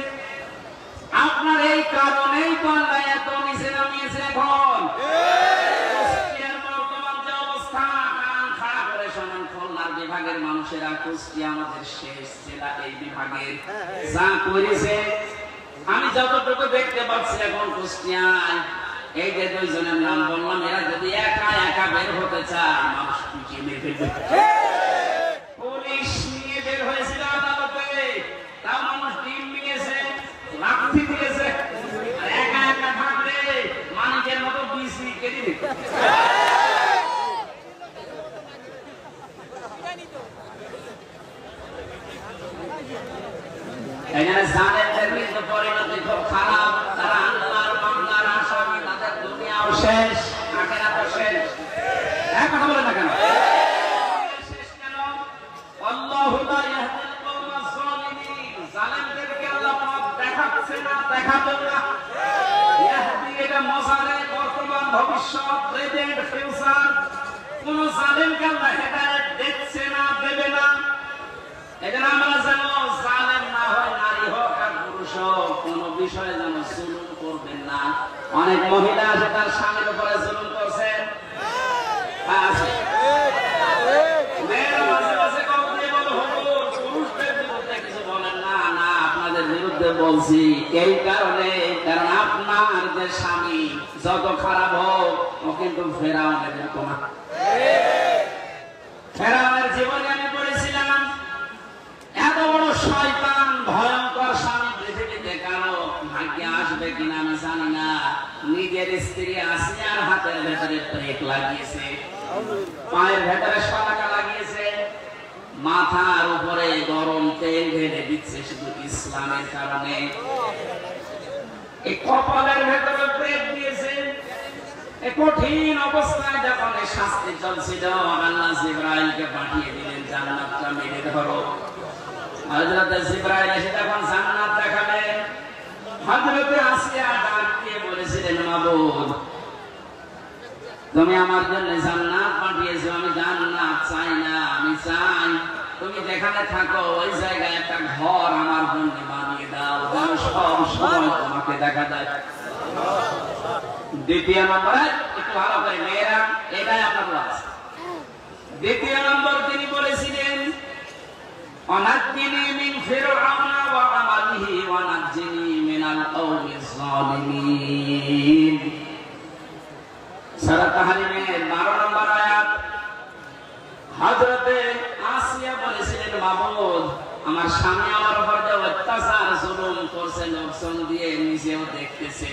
আপনার এই কারণেই তো আল্লাহ এত নিচে নামিয়েছে। এখন বর্তমান যে অবস্থা, কান খাড়া করে শোনেন, খুলনার বিভাগের মানুষেরা, কুষ্টিয়া আমাদের শেষ জেলা, এই বিভাগের যা করেছে আমি যতটুকু দেখতে পাচ্ছি এখন কুষ্টিয়ায়, এই যে দুইজনের নাম বললাম, এরা যদি একা একা বের হতে চায় মানুষ পিছিয়ে মেরে ফেলবে। পুলিশ নিয়ে বের হয়েছিল আদালতে, তাও মানুষ ডিম নিয়েছে, লাঠি দিয়েছে, আর একা একা থাকলে মানিকের মতো বিসি কেটে দিত। এখানে জালেমদের কিন্তু পরিণতি খুব খারাপ। তারা আল্লাহর বান্দার আসামি, তাদের দুনিয়াও শেষ, আখিরাতও শেষ। এক কথা বলেন না কেন? শেষ কেন? আল্লাহু লা ইয়াহদিল কওমাজ যালিমিন। জালেমদেরকে আল্লাহ পথ দেখাচ্ছে না, দেখাবেন না। ইয়াহদি এটা মজারে, বর্তমান, ভবিষ্যৎ, প্রেজেন্ট, ফিউচার। কোন জালেমকে আল্লাহ হেদায়েত দিচ্ছে না, দেবে না। এজন্য আমরা যেন জালেম না হয়, নারী হোক আর পুরুষ হোক, কোন বিষয়ে যেন জুলুম করবেন না। অনেক মহিলা আছে তার স্বামীর উপরে জুলুম করছেন, মেয়েরা মাঝে মাঝে কল দিয়ে বলে হুজুর পুরুষদের বিরুদ্ধে কিছু বলেন না। না, আপনাদের বিরুদ্ধে বলছি এই কারণে, কারণ আপনার যে স্বামী যত খারাপ হোক ও কিন্তু ফেরাউনের মতো না। ফেরাউনের জীবনে আমি পড়েছিলাম, এত বড় শয়তান, ভয়ঙ্কর স্বামী পৃথিবীতে কারো ভাগ্যে আসবে কিনা আমি জানি না। নিজের স্ত্রী আসিয়ার হাতের ভেতরে ব্রেক লাগিয়েছে, পায়ের ভেতরে শলাকা লাগিয়েছে, মাথার উপরে গরম তেল ঢেলে দিচ্ছে শুধু ইসলামের কারণে। এই কপালের ভেতরে ব্রেক দিয়েছে। এই কঠিন অবস্থায় যখন এই শাস্তি চলছিল, আল্লাহ জিবরাইলকে পাঠিয়ে দিলেন, জান্নাতটা মেরে ধরো। হযরত জিবরাইল এসে যখন জান্নাত দেখালেন, হযরত আসিয়া ডাক দিয়ে বলেছিলেন, মাবুদ তুমি আমার জন্য জান্নাত পাঠিয়েছো, আমি জান্নাত চাই না, আমি চাই তুমি যেখানে থাকো ওই জায়গায় একটা ঘর আমার জন্য বানিয়ে দাও, যেন সব সময় তোমাকে দেখা যায়। দ্বিতীয় নম্বরে একটু ভালো করে মেয়েরা এটাই আপনার ওয়াজ। দ্বিতীয় নম্বর তিনি বলেছিলেন অনাজ্জিনি মিন ফিরআউনা ওয়া আমালিহি ওয়া নাজ্জিনি মিনাল কওমিজ যালিমিন। সূরা তাহরিমের 12 নম্বর আয়াত। হযরতে আসিয়া বলেছিলেন মাবুদ আমার স্বামী আমার উপর যে অত্যাচার জুলুম করছে লোকজন দিয়ে নিজেও দেখতেছে,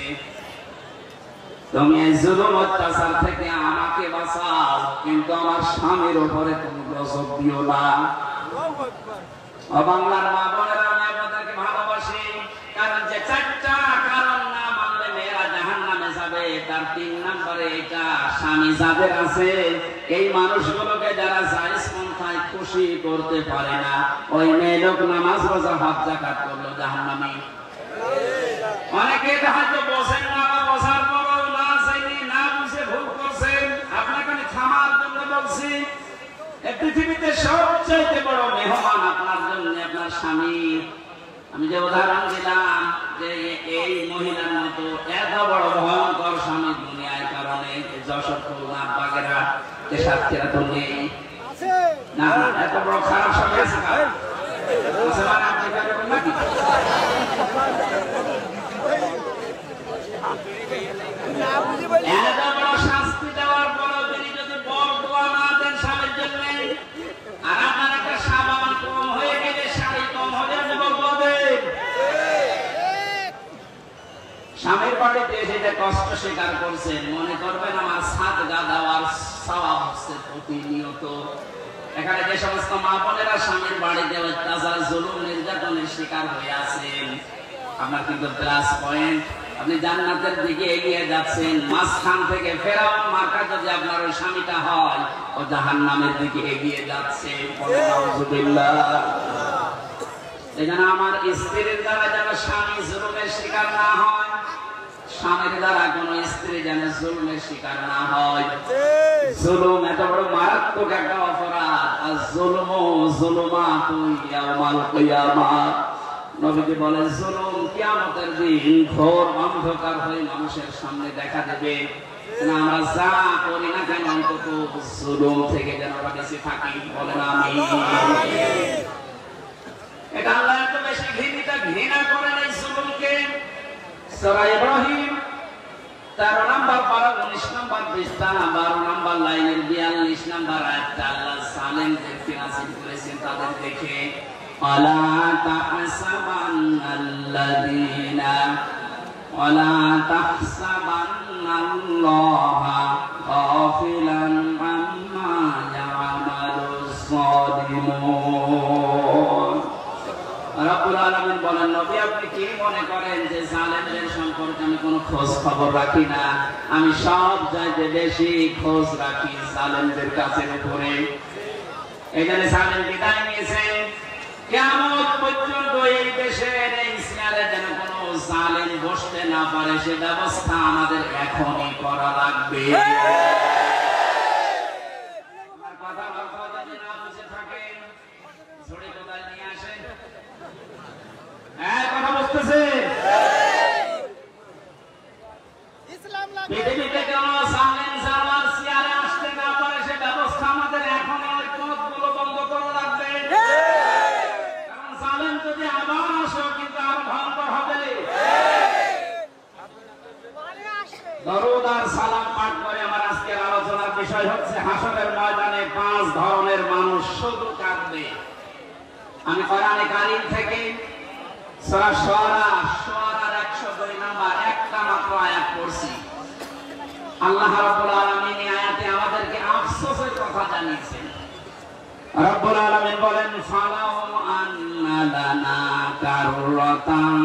তুমি এই জুলুম অত্যাচার থেকে আমাকে বাঁচাও, কিন্তু আমার স্বামীর উপরে তুমি গজব দিও না। ও বাংলার মা বোনেরা, আমি আপনাদেরকে ভালোবাসি, কারণ যে 4টা কারণ না মানলে মেয়েরা জাহান্নামে যাবে, তার 3 নম্বরে এটা স্বামী যাদের আছে এই মানুষগুলোকে যারা জায়েজ পন্থায় খুশি করতে পারে না, ওই মেয়ে লোক নামাজ রোজা হজ যাকাত করলো জাহান্নামী। অনেকে হয়তো বোঝেন না, বোঝার পরও না জেনে না বুঝে ভুল করছেন। আপনাকে আমি থামার জন্য বলছি, এই পৃথিবীতে সবচেয়ে বড় মেহমান আপনার জন্য আপনার স্বামী। আমি যে উদাহরণ দিলাম যে এই মহিলার মতো এত বড় ভয়ঙ্কর স্বামী দুনিয়ায় কারণে যশোর খুলনা বাগেরহাট সাতক্ষীরা তো নেই না, এত বড় খারাপ স্বামী আছে আপনি নাকি? এত বড় শাস্তি দেওয়ার পরও তিনি যদি বরদোয়া না দেন স্বামীর জন্য, আর আপনার একটা সাবান কম হয়ে গেলে শাড়ি কম হলে আপনি বরদোয়া দেন। স্বামীর বাড়িতে এসে যে কষ্ট স্বীকার করছেন, মনে করবেন আমার সাদগা দেওয়ার সওয়াব হচ্ছে প্রতিনিয়ত। এখানে যে সমস্ত মা বোনেরা স্বামীর বাড়িতে অত্যাচার জুলুম নির্যাতনের শিকার হয়ে আছেন, আপনার কিন্তু প্লাস পয়েন্ট, আপনি জান্নাতের দিকে এগিয়ে যাচ্ছেন। মাঝখান থেকে ফেরাউন মার্কা যদি আপনার ওই স্বামীটা হয়, ও জাহান্নামের দিকে এগিয়ে যাচ্ছে। এখানে আমার স্ত্রীর দ্বারা যেন স্বামী জুলুমের শিকার না হয়, স্বামীর দ্বারা কোন স্ত্রী যেন জুলুমের শিকার না হয়। জুলুম এত বড় মারাত্মক একটা অপরাধ। আর জুলুমাতুন ইয়াউমাল কিয়ামাহ, নবীজি বলেন জুলুম কিয়ামতের দিন ঘোর অন্ধকার হয়ে মানুষের সামনে দেখা দেবে। আমরা যা করি না কেন অন্তত জুলুম থেকে যেন আমরা বেঁচে থাকি। বলেন আমিন। এটা আল্লাহ এত বেশি ঘৃণা করেন এই জুলুমকে। সূরা ইব্রাহিম 13 নম্বর পারা 19 নম্বর পৃষ্ঠা 12 নম্বর লাইনের 42 নম্বর আয়াতটা আল্লাহ জালেমদেরকে নাযিল করেছেন তাদের দেখে। ওয়ালা তাহসাবান্নাল্লাহা গাফিলান আম্মা ইয়ামালুজ যালিমুন। রব্বুল আলামিন বলেন, নবী আপনি কি মনে করেন যে জালেমদের সম্পর্কে আমি কোনো খোঁজ খবর রাখি না? আমি সব চাইতে বেশি খোঁজ রাখি জালেমদের কাছে উপরে। এখানে জালেম বিদায় নিয়েছে, কিয়ামত পর্যন্ত এই দেশের এই ইসরায়েলে যেন কোনো জালেম বসতে না পারে সে ব্যবস্থা আমাদের এখনই করা লাগবে। আমার কথা যদি না বুঝে থাকেন ঝড়ে কোদাল নিয়ে আসেন। কথা বুঝতেছে? পৃথিবীতে কেন জালেম জানোয়ার চেয়ারে আসতে না পারে সে ব্যবস্থা আমাদের এখন ওই পথগুলো বন্ধ করা লাগবে। কারণ জালেম যদি আবার আসে কিন্তু আরো ভয়ঙ্কর হবে। দরুদ আর সালাম পাঠ করে আমার আজকের আলোচনার বিষয় হচ্ছে হাসরের ময়দানে 5 ধরনের মানুষ শুধু কাঁদবে। আমি কোরআনে কারীম থেকে সূরা শুআরার 102 নম্বর একটা মাত্র আয়াত পড়ছি। আল্লাহ রাব্বুল আলামিন এই আয়াতে আমাদেরকে আফসোসের কথা জানিয়েছেন। রাব্বুল আলামিন বলেন, ফালাহু আন্না লানা কাররাতান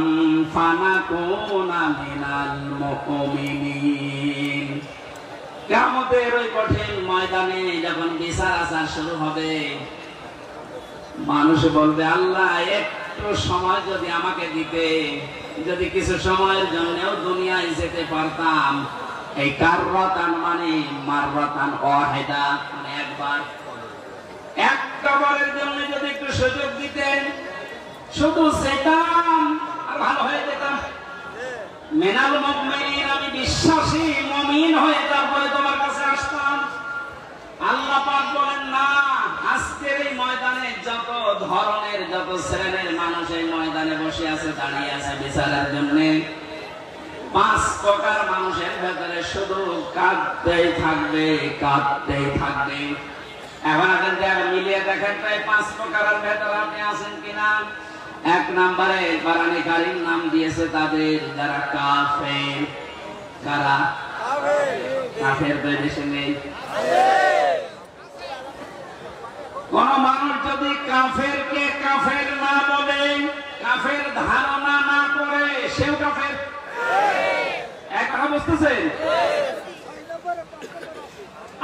ফানাকুনা মিনাল মুমিনিন। কিয়ামতের ওই কঠিন ময়দানে যখন বিচার আচার শুরু হবে, মানুষ বলবে, আল্লাহ একটু সময় যদি আমাকে দিতে, যদি কিছু সময়ের জন্যও দুনিয়ায় যেতে পারতাম। এই কাররাতান মানে মাররাতান ওয়াহিদা, মানে একবার, একটা বারের জন্য যদি একটু সুযোগ দিতেন, শুধু যেতাম আর ভালো হয়ে যেতাম। মিনাল মুমিনিন, আমি বিশ্বাসী মুমিন হয়ে তারপরে তোমার কাছে আসতাম। শ্রেণীর মানুষ এই ময়দানে বসে আছে, দাঁড়িয়ে আছে বিচারের জন্য। 5 প্রকার মানুষের ভেতরে শুধু কাঁদতেই থাকবে, কাঁদতেই থাকবে। এখন আপনাদের মিলিয়ে দেখেন তো এই 5 প্রকারের ভেতরে আপনি আছেন কিনা। 1 নম্বরে কোরআনে কারীম নাম দিয়েছে তাদের যারা কাফের। কারা? কাফের তো দেশে নেই। কোন মানুষ যদি কাফেরকে কাফের না বলে, কাফের ধারণা না করে, সেও কাফের। এক কথা বুঝতেছেন?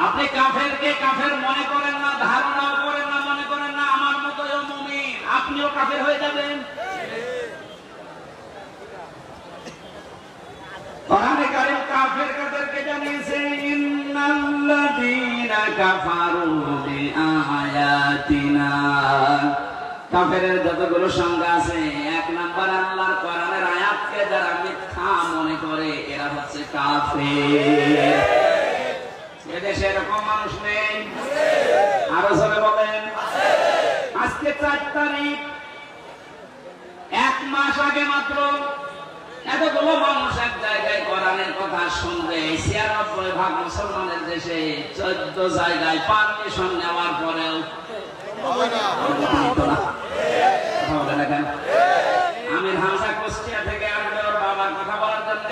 আপনি কাফেরকে কাফের মনে করেন না, ধারণাও করেন না, মনে করেন না আমার মতোই মুমিন, আপনিও কাফের হয়ে যাবেন। কোরআনে কারীম কাফের কাদেরকে জানিয়েছে, ইন্নাল্লাযীনা কাফারু বিআয়াতিনা। কাফেরের যতগুলো সংজ্ঞা আছে, 1 নাম্বার আল্লাহর কোরআনের আয়াতকে যারা মিথ্যা মনে করে এরা হচ্ছে কাফের। এদেশে এরকম মানুষ নেই? আরো জোরে বলেন। আজকে 4 তারিখ, 1 মাস আগে মাত্র এতগুলো মানুষ এক জায়গায় কোরআনের কথা শুনবে। 96% মুসলমানের দেশে 14 জায়গায় পারমিশন নেওয়ার পরেও আমির হামজা কুষ্টিয়া থেকে আসবে ওর বাবার কথা বলার জন্য,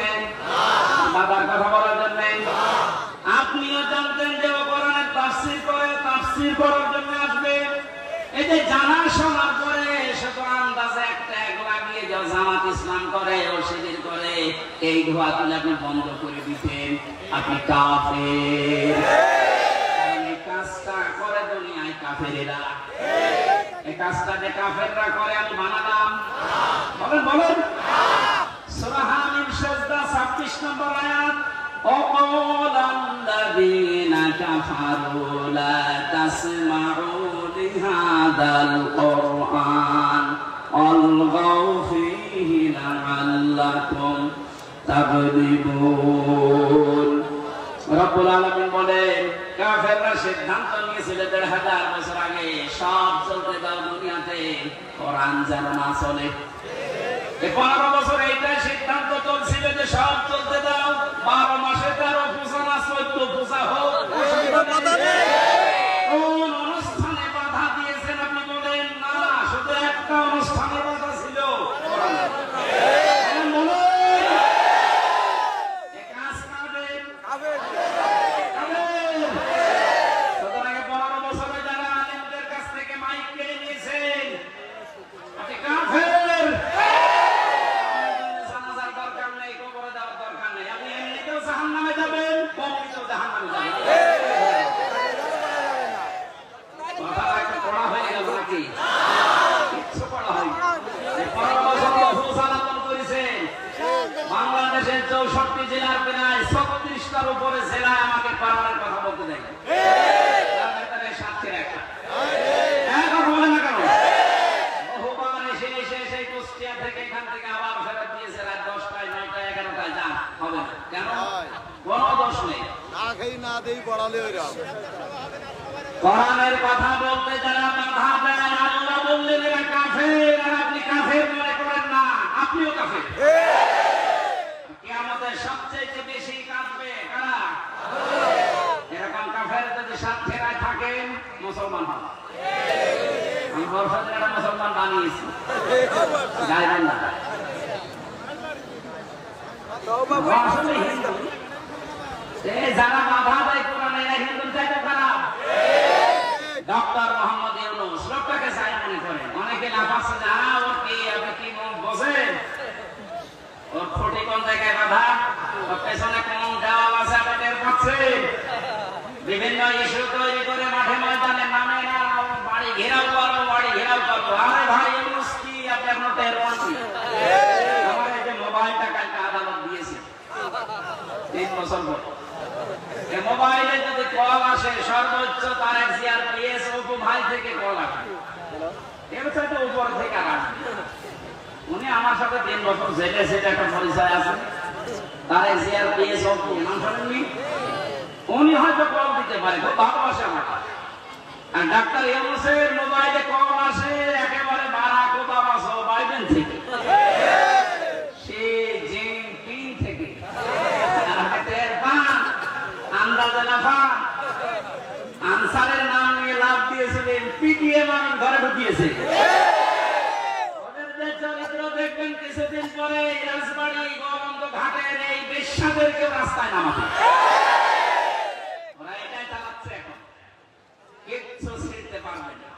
দাদার কথা বলার জন্য। আপনিও জানতেন যে ও কোরআনের তাফসীর করে, তাফসীর করার জন্য আসবে। এই যে জানা শোনার পরে শুধু আন্দাজে একটা এক লাগিয়ে যাও জামাত ইসলাম করে, ও শিবির করে, এই ধোয়া তুলে আপনি বন্ধ করে দিতেন, আপনি কাফের। এই কাজটা করে দুনিয়ায় কাফেরেরা। এই কাজটা যে কাফেররা করে আমি বানালাম? বলেন বলেন। সূরা হামিম সাজদা 26 নম্বর আয়াত, وقال الذين كفروا لا تسمعوا لهذا القرآن والغوا فيه لعلكم تغلبون। রব্বুল আলামিন বলেন কাফেররা সিদ্ধান্ত নিয়েছিল 1500 বছর আগে, সব চলতে দাও দুনিয়াতে, কোরআন যেন না চলে। 15 বছর এইটা সিদ্ধান্ত চলছিল যে সব চলতে দাও, 12 মাসে 13 পূজা না 14 পূজা হোক। কোন অনুষ্ঠানে বাধা দিয়েছেন আপনি বলেন? না, শুধু একটা অনুষ্ঠানে বাধা ছিল, বাংলাদেশের 64 জেলার প্রায় 36টার উপরে জেলায় আমাকে কোরআনের কথা বলতে দেয়। তার ভেতরে সাক্ষীর একটা এখন বলে না কেন? বহুবার এসে এসে সেই কুষ্টিয়া থেকে এখান থেকে আবার ফেরত দিয়েছে রাত 10টায়, 9টায়, 11টায়। যা হবে না কেন? কোনো দোষ নেই, না খেয়ে না দেই পড়ালে ওইরা কোরআনের কথা বলতে যারা বাধা দেয়, আল্লাহ বললেন এরা কাফের, আর আপনি কাফের মনে করেন না, আপনিও কাফের। কিয়ামতের সবচেয়ে বেশি কাঁদবে কারা? এরকম কাফের যদি সাথীরা থাকেন মুসলমান হন। আমি বর্ষাতে একটা মুসলমান বানিয়েছি, গাইবেন না আসলে হিন্দু। যারা বাধা দেয় কোরআনে এরা হিন্দুর চাইতে খারাপ। ডক্টর মোহাম্মদ ইউনূস লোকটাকে চাই মনে করেন, অনেকে লাফাচ্ছে যে ওর কি, আপনি কি বোঝেন? ওর ফুটি কোন জায়গায় বাধা, ওর পেছনে কোন দেওয়াল আছে আপনি টের পাচ্ছেন? বিভিন্ন ইস্যু তৈরি করে মাঠে ময়দানে নামে না, বাড়ি ঘেরাও করবো, বাড়ি ঘেরাও করবো। আরে ভাই ইউনূস কি আপনি এখনো টের পাচ্ছেন? আমার এই যে মোবাইলটা কালকে আদালত দিয়েছে 3 বছর পর, এই মোবাইলে যদি কল আসে সর্বোচ্চ তার সিআরপিএস ওপো ভাই থেকে কল আসে, এর সাথে উপর থেকে আর আসবে। উনি আমার সাথে 3 বছর জেলে, সেটা একটা পরিচয় আছে, তার সিআরপিএস ওপো নাম শুনেননি? উনি হয়তো কল দিতে পারে, খুব ভালোবাসে আমাকে। আর ডাক্তার ইউনূসের মোবাইলে কল আসে একেবারে বারাক কিছুদিন পরে রাজবাড়ী গোবন্দ ঘাটের এই বেশ্যাদেরকে রাস্তায় নামাবে। ওরা এটাই চালাচ্ছে এখন, কিচ্ছু ছিঁড়তে পারবে না।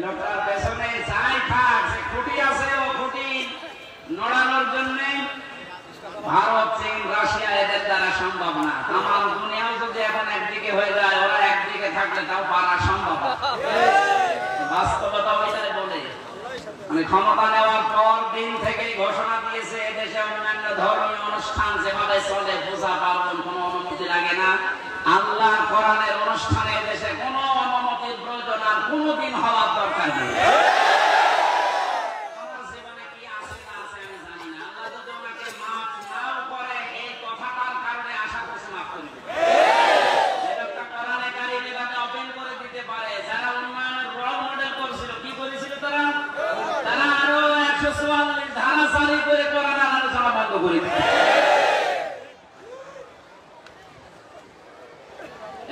লোকটার পেছনে যাই থাক, যে খুঁটি আছে ও খুঁটি নড়ানোর জন্য ভারত, চীন, রাশিয়া এদের দ্বারা সম্ভব না। তামাম দুনিয়াও যদি এখন একদিকে হয়ে যায়, ওরা একদিকে থাকলে তাও পারা সম্ভব। বাস্তবতা ওইটাই বলে। মানে ক্ষমতা নেওয়ার পর দিন থেকেই ঘোষণা দিয়েছে এদেশে অন্যান্য ধর্মীয় অনুষ্ঠান যেভাবে চলে, পূজা পার্বণ কোনো অনুমতি লাগে না। আল্লাহ কোরআনের অনুষ্ঠানে এদেশে কোনো অনুমতির প্রয়োজন আর কোনোদিন হওয়ার দরকার নেই।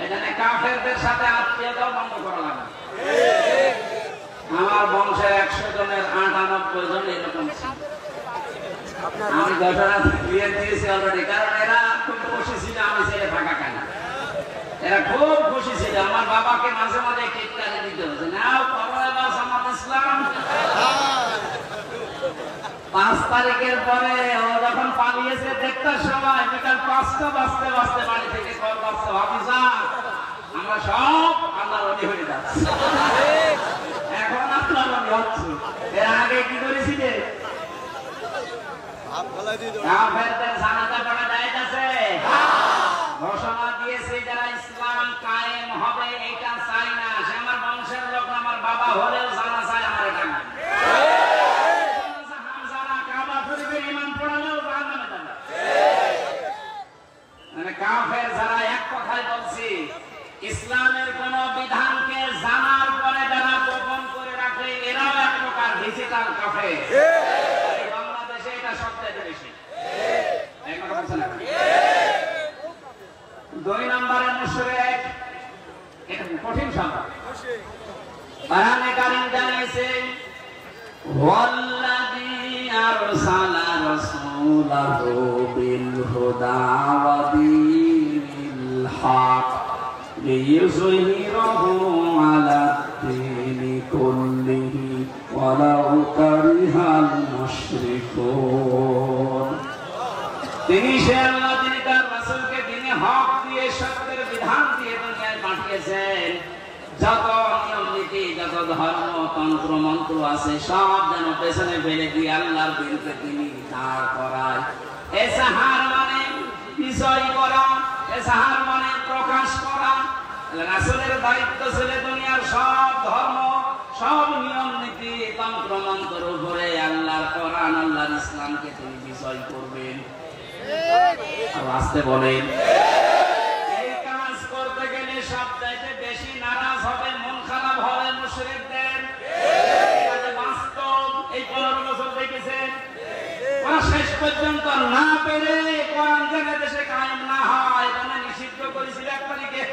এখানে কাফেরদের সাথে আত্মীয়তাও বন্ধ করা লাগে। আমার বংশের 100 জনের 98 জন এরকম ছিল। আমি ঘটনা দিয়ে দিয়েছি অলরেডি, কারণ এরা খুব খুশি ছিল আমি ছেলে থাকা কেন। এরা খুব খুশি ছিল। আমার বাবাকে মাঝে মাঝে টিটকারি দিতে হচ্ছে, নাও করো এবার জামাত ইসলাম। 5 তারিখের পরে ও যখন পালিয়েছে, দেখতার সময় বিকাল 5টা বাজতে বাজতে বাড়ি থেকে কল করছে, ভাবিসা আমরা সব আল্লাহর ওলি হয়ে যাচ্ছি। এখন আল্লাহর ওলি হচ্ছে। এর আগে কি করেছিলে? কাফেরদের জানাজা পড়া জায়েজ আছে? ঘোষণা দিয়েছে যারা ইসলাম কায়েম হবে এটা চাই না, সে আমার বংশের লোক, আমার বাবা হলেও জানা চাই আমার এটা না। কাফের যারা এক কথায় বলছি, ইসলামের কোন বিধানকে জানার পরে যারা গোপন করে রাখে এরাও এক প্রকার ডিজিটাল কাফের। বাংলাদেশে এটা সবচেয়ে বেশি। 2 নম্বরে মুশরিক, এটা কঠিন শব্দ। কোরআনে কারীম জানিয়েছে ওয়াল্লাযী আরসালা রাসূলাহু বিল হুদা ওয়া দীনিল হক লিইয়ুযহিরাহু আলা দীনি কুল্লিহি ওয়ালাউ কারিহাল মুশরিকুন। তিনি সে আল্লাহ, যিনি তার রাসূলকে দ্বীনে হক দিয়ে, সত্যের বিধান দিয়ে দুনিয়ায় পাঠিয়েছেন। যত নিয়ম নীতি, যত ধর্ম তন্ত্র মন্ত্র আছে সব যেন পেছনে ফেলে দিয়ে আল্লাহর বিরুদ্ধে তিনি দাঁড় করায়। এসাহার মানে বিজয় করা, এসাহার মানে প্রকাশ করা। রাসূলের দায়িত্ব ছিল দুনিয়ার সব ধর্ম, সব নিয়ম নীতি তন্ত্র মন্ত্রের উপরে আল্লাহর কোরআন, আল্লাহর ইসলামকে তিনি বিজয় করবেন। আসতে বলেন, এই কাজ করতে গেলে সবচাইতে বেশি নারাজ হবে, মন খারাপ হবে মুশরিকদের। এটা বাস্তব, এই 15 বছর দেখেছেন। ওরা শেষ পর্যন্ত না পেরে কোরআন যেন দেশে কায়েম না হয় এটা নিষিদ্ধ করেছিল 1 তারিখে।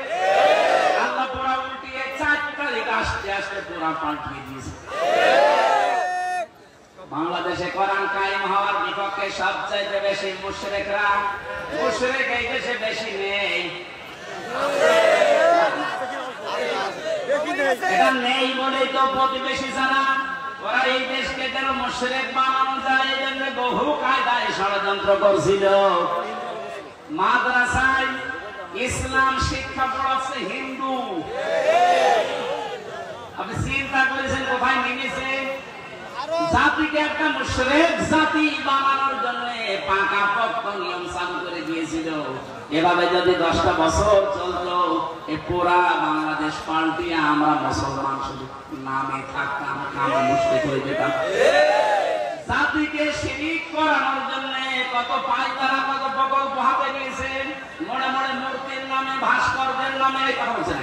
আল্লাহ পুরা উল্টিয়ে 4 তারিখ আসতে আসতে পুরা পাল্টিয়ে দিয়েছে। বাংলাদেশে কোরআন কায়েম হওয়ার বিপক্ষে সবচাইতে বেশি মুশরিকরা। মুশরিক এই দেশে বেশি নেই, এটা নেই বলেই তো প্রতিবেশী যারা, ওরা এই দেশকে যেন মুশরিক বানানো যায় এই জন্য বহু কায়দায় ষড়যন্ত্র করছিল। মাদ্রাসায় ইসলাম শিক্ষা পড়াচ্ছে হিন্দু। আপনি চিন্তা করেছেন কোথায় নেমেছে? জাতিকে একটা মুশরিক জাতি বানানোর জন্য পাকাপোক্ত নিয়ম চালু করে দিয়েছিল। এভাবে যদি 10টা বছর চলতো, এ পুরা বাংলাদেশ পাল্টিয়ে আমরা মুসলমান শুধু নামে থাকতাম, নামে মুশরিক হয়ে যেতাম। জাতিকে শিরিক করানোর জন্য কত পায়তারা, কত প্রকল্প হাতে নিয়েছে। মোড়ে মোড়ে মূর্তির নামে, ভাস্করদের নামে কথা বলছেন।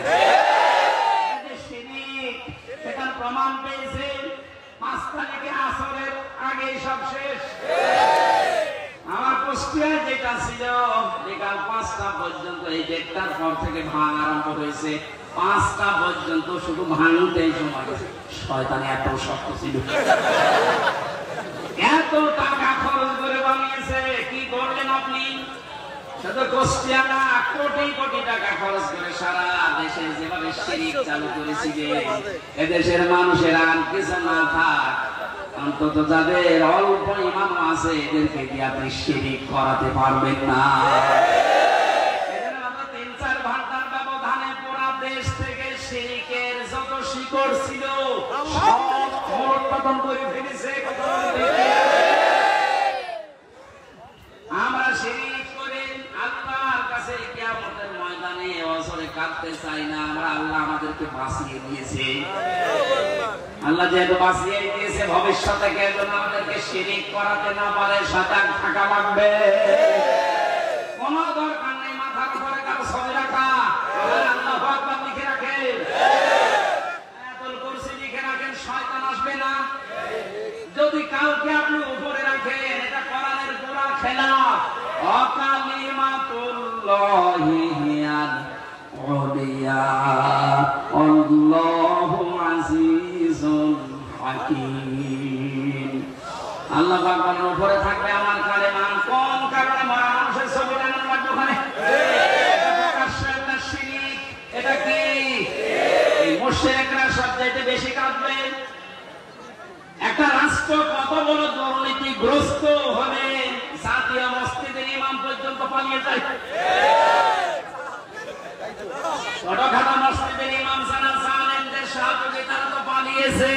শিরিক সেটার প্রমাণ পেয়েছে 5 তারিখে আসরের আগে সব শেষ। আমার কুষ্টিয়ায় যেটা ছিল বিকাল 5টা পর্যন্ত, এই 1টার পর থেকে ভাঙ আরম্ভ হয়েছে। 5টা পর্যন্ত শুধু ভাঙতেই সময় গেছে। শয়তানি এত শক্ত ছিল। শুধু কুষ্টিয়ানা কোটি কোটি টাকা খরচ করে সারা দেশে যেভাবে শিরিক চালু করেছিলেন, এদেশের মানুষের আর কিছু না থাক, অন্তত যাদের অল্প ইমান আছে এদেরকে দিয়ে আপনি শিরিক করাতে পারবেন না। শিকড় ছিল আমরা শিরিক করে আল্লাহর কাছে কিয়ামতের ময়দানে অজরে কাঁদতে চাই না। আমরা আল্লাহ আমাদেরকে বাঁচিয়ে দিয়েছে, আল্লাহ যেহেতু বাঁচিয়ে দিয়েছে ভবিষ্যতে কেউ যেন আমাদেরকে শিরিক করাতে না পারে সজাগ থাকা লাগবে। কোন দরকার নেই মাথার উপরে কারো ছবি রাখা, আল্লাহু আকবার লিখে রাখেন, শয়তান আসবে না। যদি কাউকে আপনি উপরে রাখেন এটা কোরআনের পুরা খেলাফ। অকালিমাতুল্লাহি হিয়াল উলিয়া আল্লাহু আজিজুল হাকীম। আল্লাহ পাক বলেন উপরে থাকবে আমার কালেমা। কোন কারণে মরা মানুষের ছবি টানানো লাগবে ওখানে? এটা প্রকাশ্যে একটা শিরক। এটা কি এই মুশরিকরা সবচেয়ে বেশি কাঁদবে। একটা রাষ্ট্র কত বড় দুর্নীতিগ্রস্ত হলে জাতীয় মসজিদের ইমাম পর্যন্ত পালিয়ে যায়। ছোটখাটো মসজিদের ইমাম যারা জালেমদের সহযোগিতারা তো পালিয়েছে,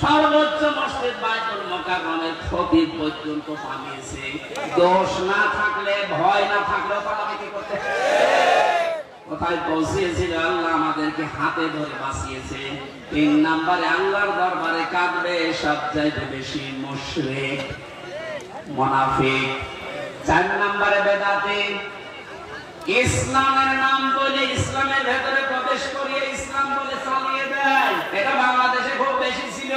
সর্বোচ্চ মসজিদ বাইতুল মুকাররমের খতিব পর্যন্ত পালিয়েছে। দোষ না থাকলে ভয় না থাকলেও পালাবে কি করতে? কোথায় পৌঁছিয়েছিল? আল্লাহ আমাদেরকে হাতে ধরে বাঁচিয়েছে। 3 নম্বরে আল্লাহর দরবারে কাঁদবে সবচাইতে বেশি মুশরিক মুনাফিক। 4 নম্বরে বেদাতি। ইসলামের নাম বলে ইসলামের ভেতরে প্রবেশ করিয়ে ইসলাম বলে চালিয়ে দেয়। এটা বাংলাদেশে খুব বেশি ছিল,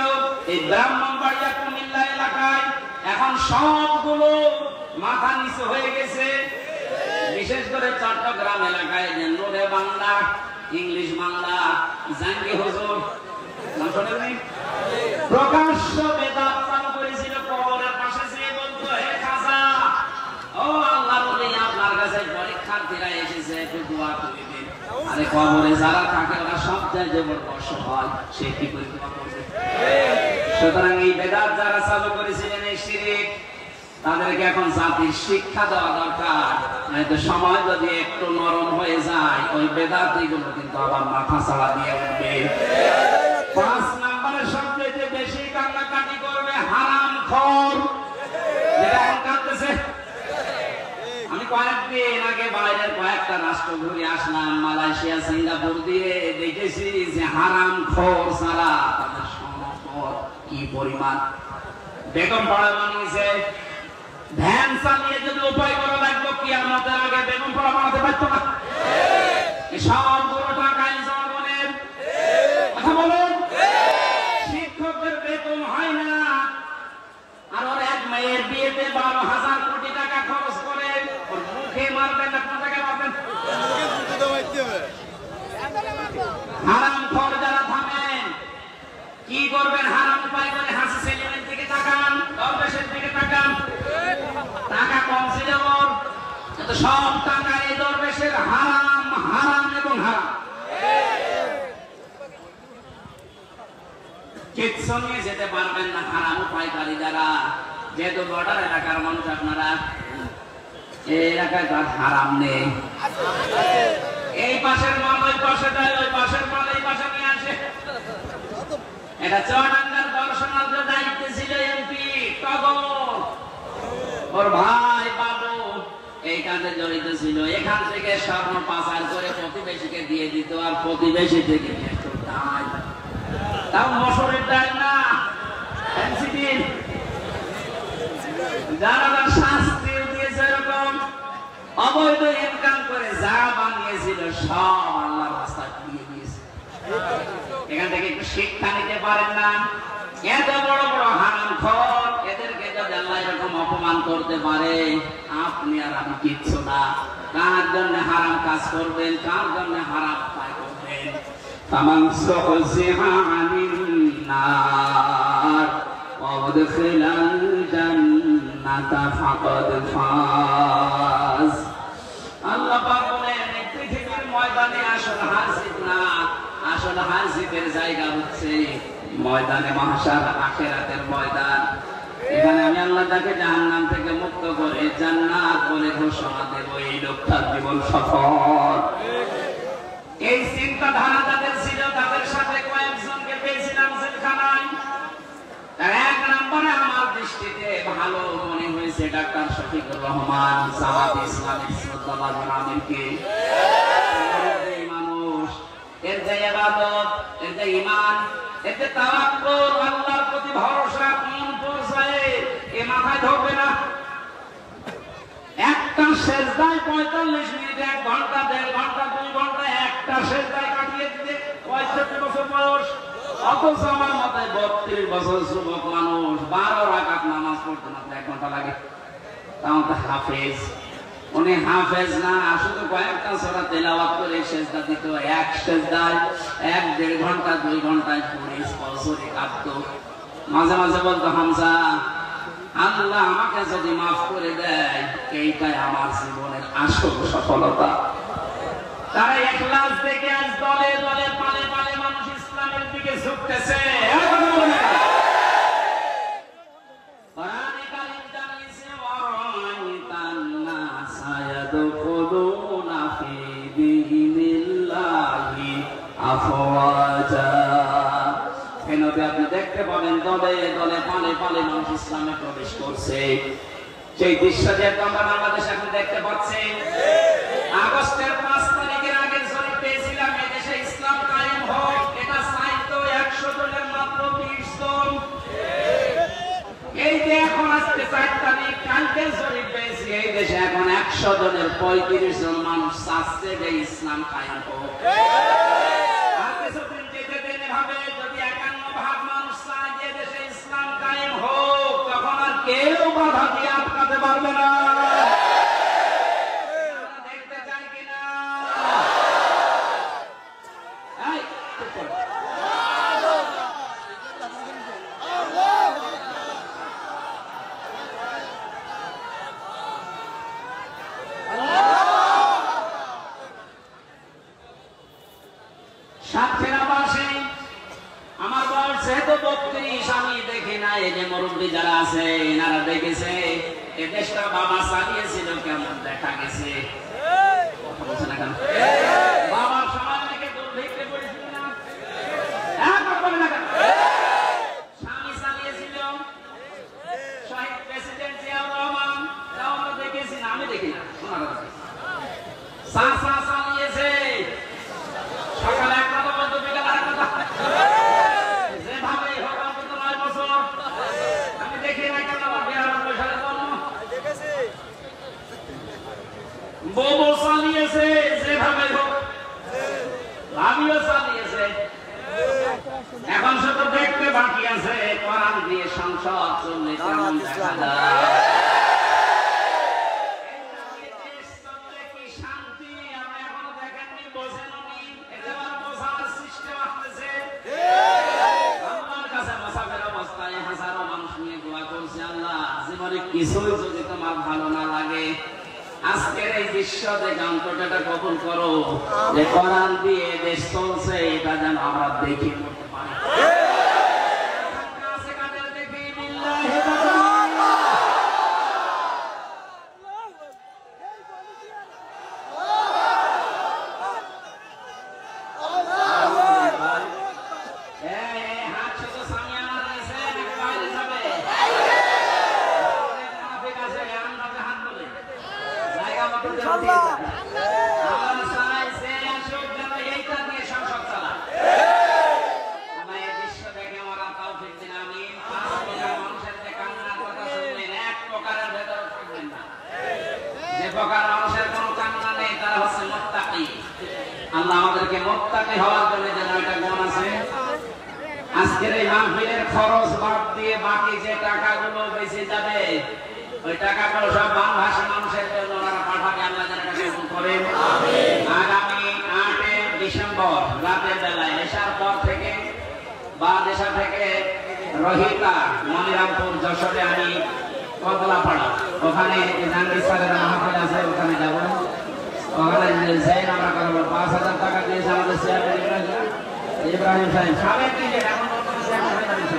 এই ব্রাহ্মণবাড়িয়া কুমিল্লা এলাকায়। এখন সবগুলো মাথা নিচু হয়ে গেছে। বিশেষ করে চট্টগ্রাম এলাকায় নূরে বাংলা, ইংলিশ বাংলা, জাঙ্গি হুজুর প্রকাশ্য বেদাত চালু করেছিল। কবরের পাশে যেয়ে বলতো, হে খাজা, ও আল্লাহর ওলি, আপনার কাছে পরীক্ষার্থীরা এসেছে, একটু দোয়া করে দিন। আরে কবরে যারা থাকে ওরা সবচেয়ে বড় অসহায়, সে কি করে দোয়া করবে? সুতরাং এই বেদাত যারা চালু করেছিলেন, এই শিরক, তাদেরকে এখন জাতির শিক্ষা দেওয়া দরকার। নয়তো সময় যদি একটু নরম হয়ে যায় ওই বেদাতিগুলো কিন্তু আবার মাথা ছাড়া দিয়ে উঠবে। 5 নম্বরে সবচেয়ে বেশি কান্নাকাটি করবে হারামখোর, যেটা এখন কাঁদতেছে। আমি কয়েকদিন আগে বাইরের কয়েকটা রাষ্ট্র ঘুরে আসলাম, মালয়েশিয়া, সিঙ্গাপুর দিয়ে, দেখেছি যে হারামখোর ছাড়া তাদের সম্পদ কি পরিমাণ। বেগম পাড়া বানিয়েছে, ভ্যান চালিয়ে যদি উপায় করা লাগবে কিয়ামতের আগে বেগম পাড়া বানাতে পারতো না। সবগুলো টাকা জনগণের। কথা বলুন, শিক্ষকদের বেতন হয় না, আর ওর এক মেয়ের বিয়েতে 12,000 কোটি টাকা খরচ করে। ওর মুখে মারবেন না, কোন জায়গায় মারবেন? হারামখোর যারা থামেন, কি করবেন? হারাম উপায় করে হাসি সেলিমের দিকে তাকান, দরবেশের দিকে তাকান। টাকা কম ছিল ওর, সব টাকা এই দরবেশের হারাম, হারাম এবং হারাম। কিচ্ছু নিয়ে যেতে পারবেন না হারাম উপায়কারী যারা। যেহেতু বর্ডার এলাকার মানুষ আপনারা, এই এলাকায় তার হারাম নেই। এই পাশের মাল ওই পাশে যায়, ওই পাশের মাল এই পাশে নিয়ে আসে। এটা চুয়াডাঙ্গার দর্শনার যে দায়িত্ব ছিল এমপি টগর, ওর ভাই বাবু এই কাজে জড়িত ছিল। এখান থেকে স্বর্ণ পাচার করে প্রতিবেশীকে দিয়ে দিত, আর প্রতিবেশী থেকে তাও মসুরের ডাল না, যারা শাস্তিও দিয়েছে এরকম অবৈধ ইনকাম করে যা বানিয়েছিল সব আল্লাহর রাস্তায় দিয়ে দিয়েছে। এখান থেকে একটু শিক্ষা নিতে পারেন না? এত বড় বড় হারামখোর, এদেরকে যদি আল্লাহ এরকম অপমান করতে পারে, আপনি আর আমি কিচ্ছু না। কার জন্য হারাম কাজ করবেন, কার জন্য হারাম উপায় করবেন? ফামান সুহজিহা আনিন নার ওয়া উদখিলাল জান্নাহ ফাকাদ ফাজ। আল্লাহ পাক বলেন এই পৃথিবীর ময়দানে আসল হার জিত না, আসল হার জিতের জায়গা হচ্ছে ময়দানে মাহশার, আখিরাতের ময়দান। এখানে আমি আল্লাহ তাকে জাহান্নাম থেকে মুক্ত করে জান্নাত বলে ঘোষণা দেব, এই লোকটার জীবন সফল। এই চিন্তাধারা যাদের ছিল তাদের সাথে কয়েকজনকে পেয়েছিলাম জেলখানায়। এক নম্বরে আমার দৃষ্টিতে ভালো মনে হয়েছে ডাক্তার শফিকুর রহমান, জামাত ইসলামের শ্রদ্ধাভাজন আমিরকে। মানুষ এর যে ইবাদত, এর যে ঈমান, এর যে তাওয়াক্কুল, আল্লাহর প্রতি ভরসা কোন পৌঁছায় এ মাথায় ধরবে না। একটা সেজদায় 45 মিনিট, 1 ঘন্টা, 1.5 ঘন্টা, 2 ঘন্টা একটা সেজদায় কাটিয়ে দিতে 65 বছর বয়স। অথচ আমার মতে 32 বছর যুবক মানুষ 12 রাকাত নামাজ পড়তে মাত্র 1 ঘন্টা লাগে। তাও তো হাফেজ, উনি হাফেজ না, শুধু কয়েকটা সূরা তেলাওয়াত করে সেজদা দিত। এক সেজদায় 1-1.5 ঘন্টা 2 ঘন্টায় পড়ে বছরে কাঁদতো। মাঝে মাঝে বলতো, হামজা আল্লাহ আমাকে যদি মাফ করে দেয় এইটাই আমার জীবনের আসল সফলতা। তারা ইখলাস থেকে আজ দলে দলে পালে পালে মানুষ ইসলামের দিকে ঝুঁকতেছে। কোরআনে কারীম জানিয়েছে, ওয়ারাআইতান নাসা ইয়াদখুলুনা ফি দীনিল্লাহি আফওয়াজা। আপনি দেখতে পাবেন দলে দলে পালে পালে মানুষ ইসলামে প্রবেশ করছে। সেই দৃশ্য যে আমরা বাংলাদেশে এখন দেখতে পাচ্ছি। আগস্টের 5 তারিখের আগে জরিপ পেয়েছিলাম এদেশে ইসলাম কায়েম হোক, এটা চাইতো 100 জনের মাত্র 20 জন। এই যে এখন আজকে 4 তারিখ, কালকে জরিপ পেয়েছি এই দেশে এখন 100 জনের 35 জন মানুষ চাচ্ছে যে ইসলাম কায়েম হোক। আর কিছুদিন যেতে দিন ভাবে যদি 51 ভাগ মানুষ চায় যে দেশে ইসলাম কায়েম হোক, তখন আর কেউ বাধা দিয়ে আটকাতে পারবে না। দেখতে চাই কিনা? আমার বয়স যেহেতু 32, আমি দেখি না। এই যে মুরব্বী যারা আছে এনারা দেখেছে এ দেশটা বাবা চালিয়েছিল, কেমন দেখা গেছে। বাবার সময় থেকে দুর্ভিক্ষে পড়েছিল না, স্বামী চালিয়েছিল, শহীদ প্রেসিডেন্ট জিয়াউর রহমান, তাও আমরা দেখেছি না, আমি দেখি না, চাচা চালিয়েছে, সকালে এক কথা বলতো, বিকালে আর কথা। যেভাবে হোক অন্তত 9 বছর আমি দেখি না কেন। 92 সালে জন্ম, বউ চালিয়েছে, যেভাবে হোক আমিও চালিয়েছে। এখন শুধু দেখতে বাকি আছে কোরআন দিয়ে সংসদ চললে কেমন দেখা যায়। কিছুই যদি তোমার ভালো না লাগে, আজকের এই দৃশ্য দেখে অন্তত এটা কবুল করো যে কোরআন দিয়ে দেশ চলছে, এটা যেন আমরা দেখি করতে পারি। আল্লাহ আমাদেরকে মুত্তাকি হওয়ার জন্য যেন এটা গুণ আছে। আজকের এই মাহফিলের খরচ বাদ দিয়ে বাকি যে টাকাগুলো বেঁচে যাবে, ওই টাকাগুলো সব বাংলাদেশের মানুষের জন্য ওনারা পাঠাবে। আল্লাহ যেন এটা কবুল করেন। আগামী 8 ডিসেম্বর রাতের বেলায় এশার পর থেকে বাংলাদেশ থেকে রহিতা, মনিরামপুর, যশোরে আমি কদলাপাড়া, ওখানে জাহাঙ্গীর স্যারের মাহফিল আছে, ওখানে যাব। ওখানে যাই আমরা করবো। 5,000 টাকা দিয়েছে আমাদের চেয়ারম্যান ইব্রাহিম সাহেব। সাবেক ক্রিকেট, এখন বর্তমানে চেয়ারম্যান হয়ে গেছে।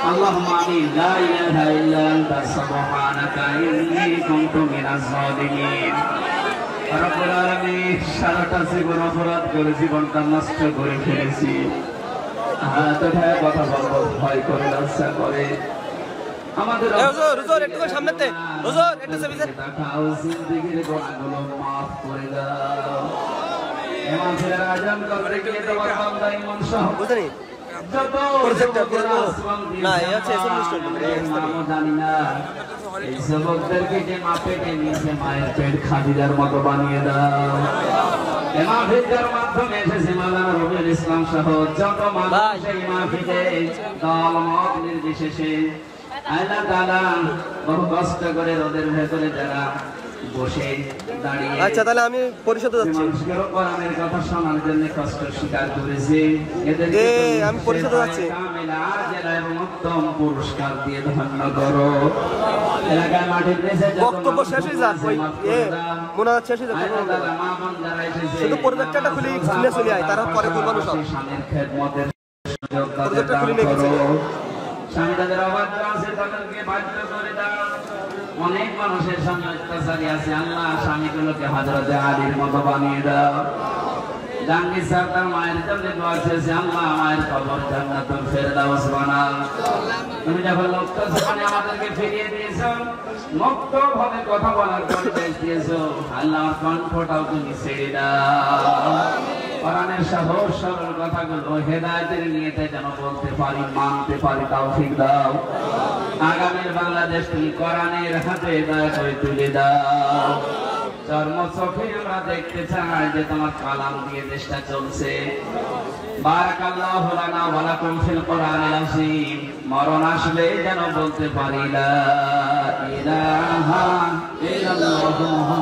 আল্লাহুম্মা আমিন। লা ইলাহা ইল্লা আনতা সুবহানাকা ইন্নী কুনতু মিনাজ জালিমিন। রব্বুল আলামিন, সারাটা জীবন অপরাধ করে জীবনটা নষ্ট করে ফেলেছি। হাত উঠায় কথা বলবো ভয় করে, লজ্জা করে। আমাদের হুজুর একটু সামনেতে, হুজুর একটু সামনে দেখাও, জিন্দেগির গুনাহগুলো মাফ করে দাও। এমন ছেলেরা আজান করবে কি তোমার বান্দা ইমান সহ বুঝলি যত না এই আছে জানি না, এই যুবকদেরকে যে মা পেটে নিয়েছে মায়ের পেট খাদিজার মতো বানিয়ে দাও। এই মাহফিলের মাধ্যমে এসেছে মাওলানা রবিউল ইসলাম সহ যত মানুষ এই মাহফিলে দল মত নির্বিশেষে আল্লাহ তাআলা বহু কষ্ট করে রোদের ভেতরে যারা বসে দাঁড়িয়ে, আচ্ছা তাহলে আমি পরিষদে যাচ্ছি। কোরআনের কথা শোনার জন্য কষ্ট স্বীকার করেছে, এদেরকে আমি পরিষদে যাচ্ছি। এবং উত্তম পুরস্কার দিয়ে ধন্য করো। এলাকার মাটির দেশে বক্তব্য শেষ হয়ে যাক, ওই মনে হচ্ছে শেষ হয়ে যাক, শুধু প্রজেক্টরটা খুলে চলে আয়, তারা পরে বলবো সব স্বামীর খেদমতের প্রজেক্টর খুলে নিয়ে গেছে। স্বামী তাদের অবাধ্য আছে, তাদেরকে বাধ্য করে দাও। অনেক মানুষের স্বামী অত্যাচারী আছে, আল্লাহ স্বামীগুলোকে হযরতে আলীর মতো বানিয়ে দাও। জাহাঙ্গীর স্যার তার মায়ের জন্য দোয়া করেছে, আল্লাহ মায়ের কবর জান্নাতুল ফেরদাউস বানাও। তুমি যখন লক্ষ্য জীবনে আমাদেরকে ফিরিয়ে দিয়েছো, মুক্ত ভাবে কথা বলার পরিবেশ দিয়েছো, আল্লাহর কণ্ঠটাও তুমি ছেড়ে দাও। কোরআনের সহজ সরল কথাগুলো হেদায়েতের নিয়তে যেন বলতে পারি, মানতে পারি, তৌফিক দাও। আগামীর বাংলাদেশ তুমি কোরআনের হাতে দয়া করে তুলে দাও। চর্ম চোখে আমরা দেখতে চাই যে তোমার কালাম দিয়ে দেশটা চলছে। বারাকাল্লাহু লানা ওয়া লাকুম ফিল কোরআনিল আযীম। মরণ আসলে যেন বলতে পারি লা ইলাহা ইল্লাল্লাহু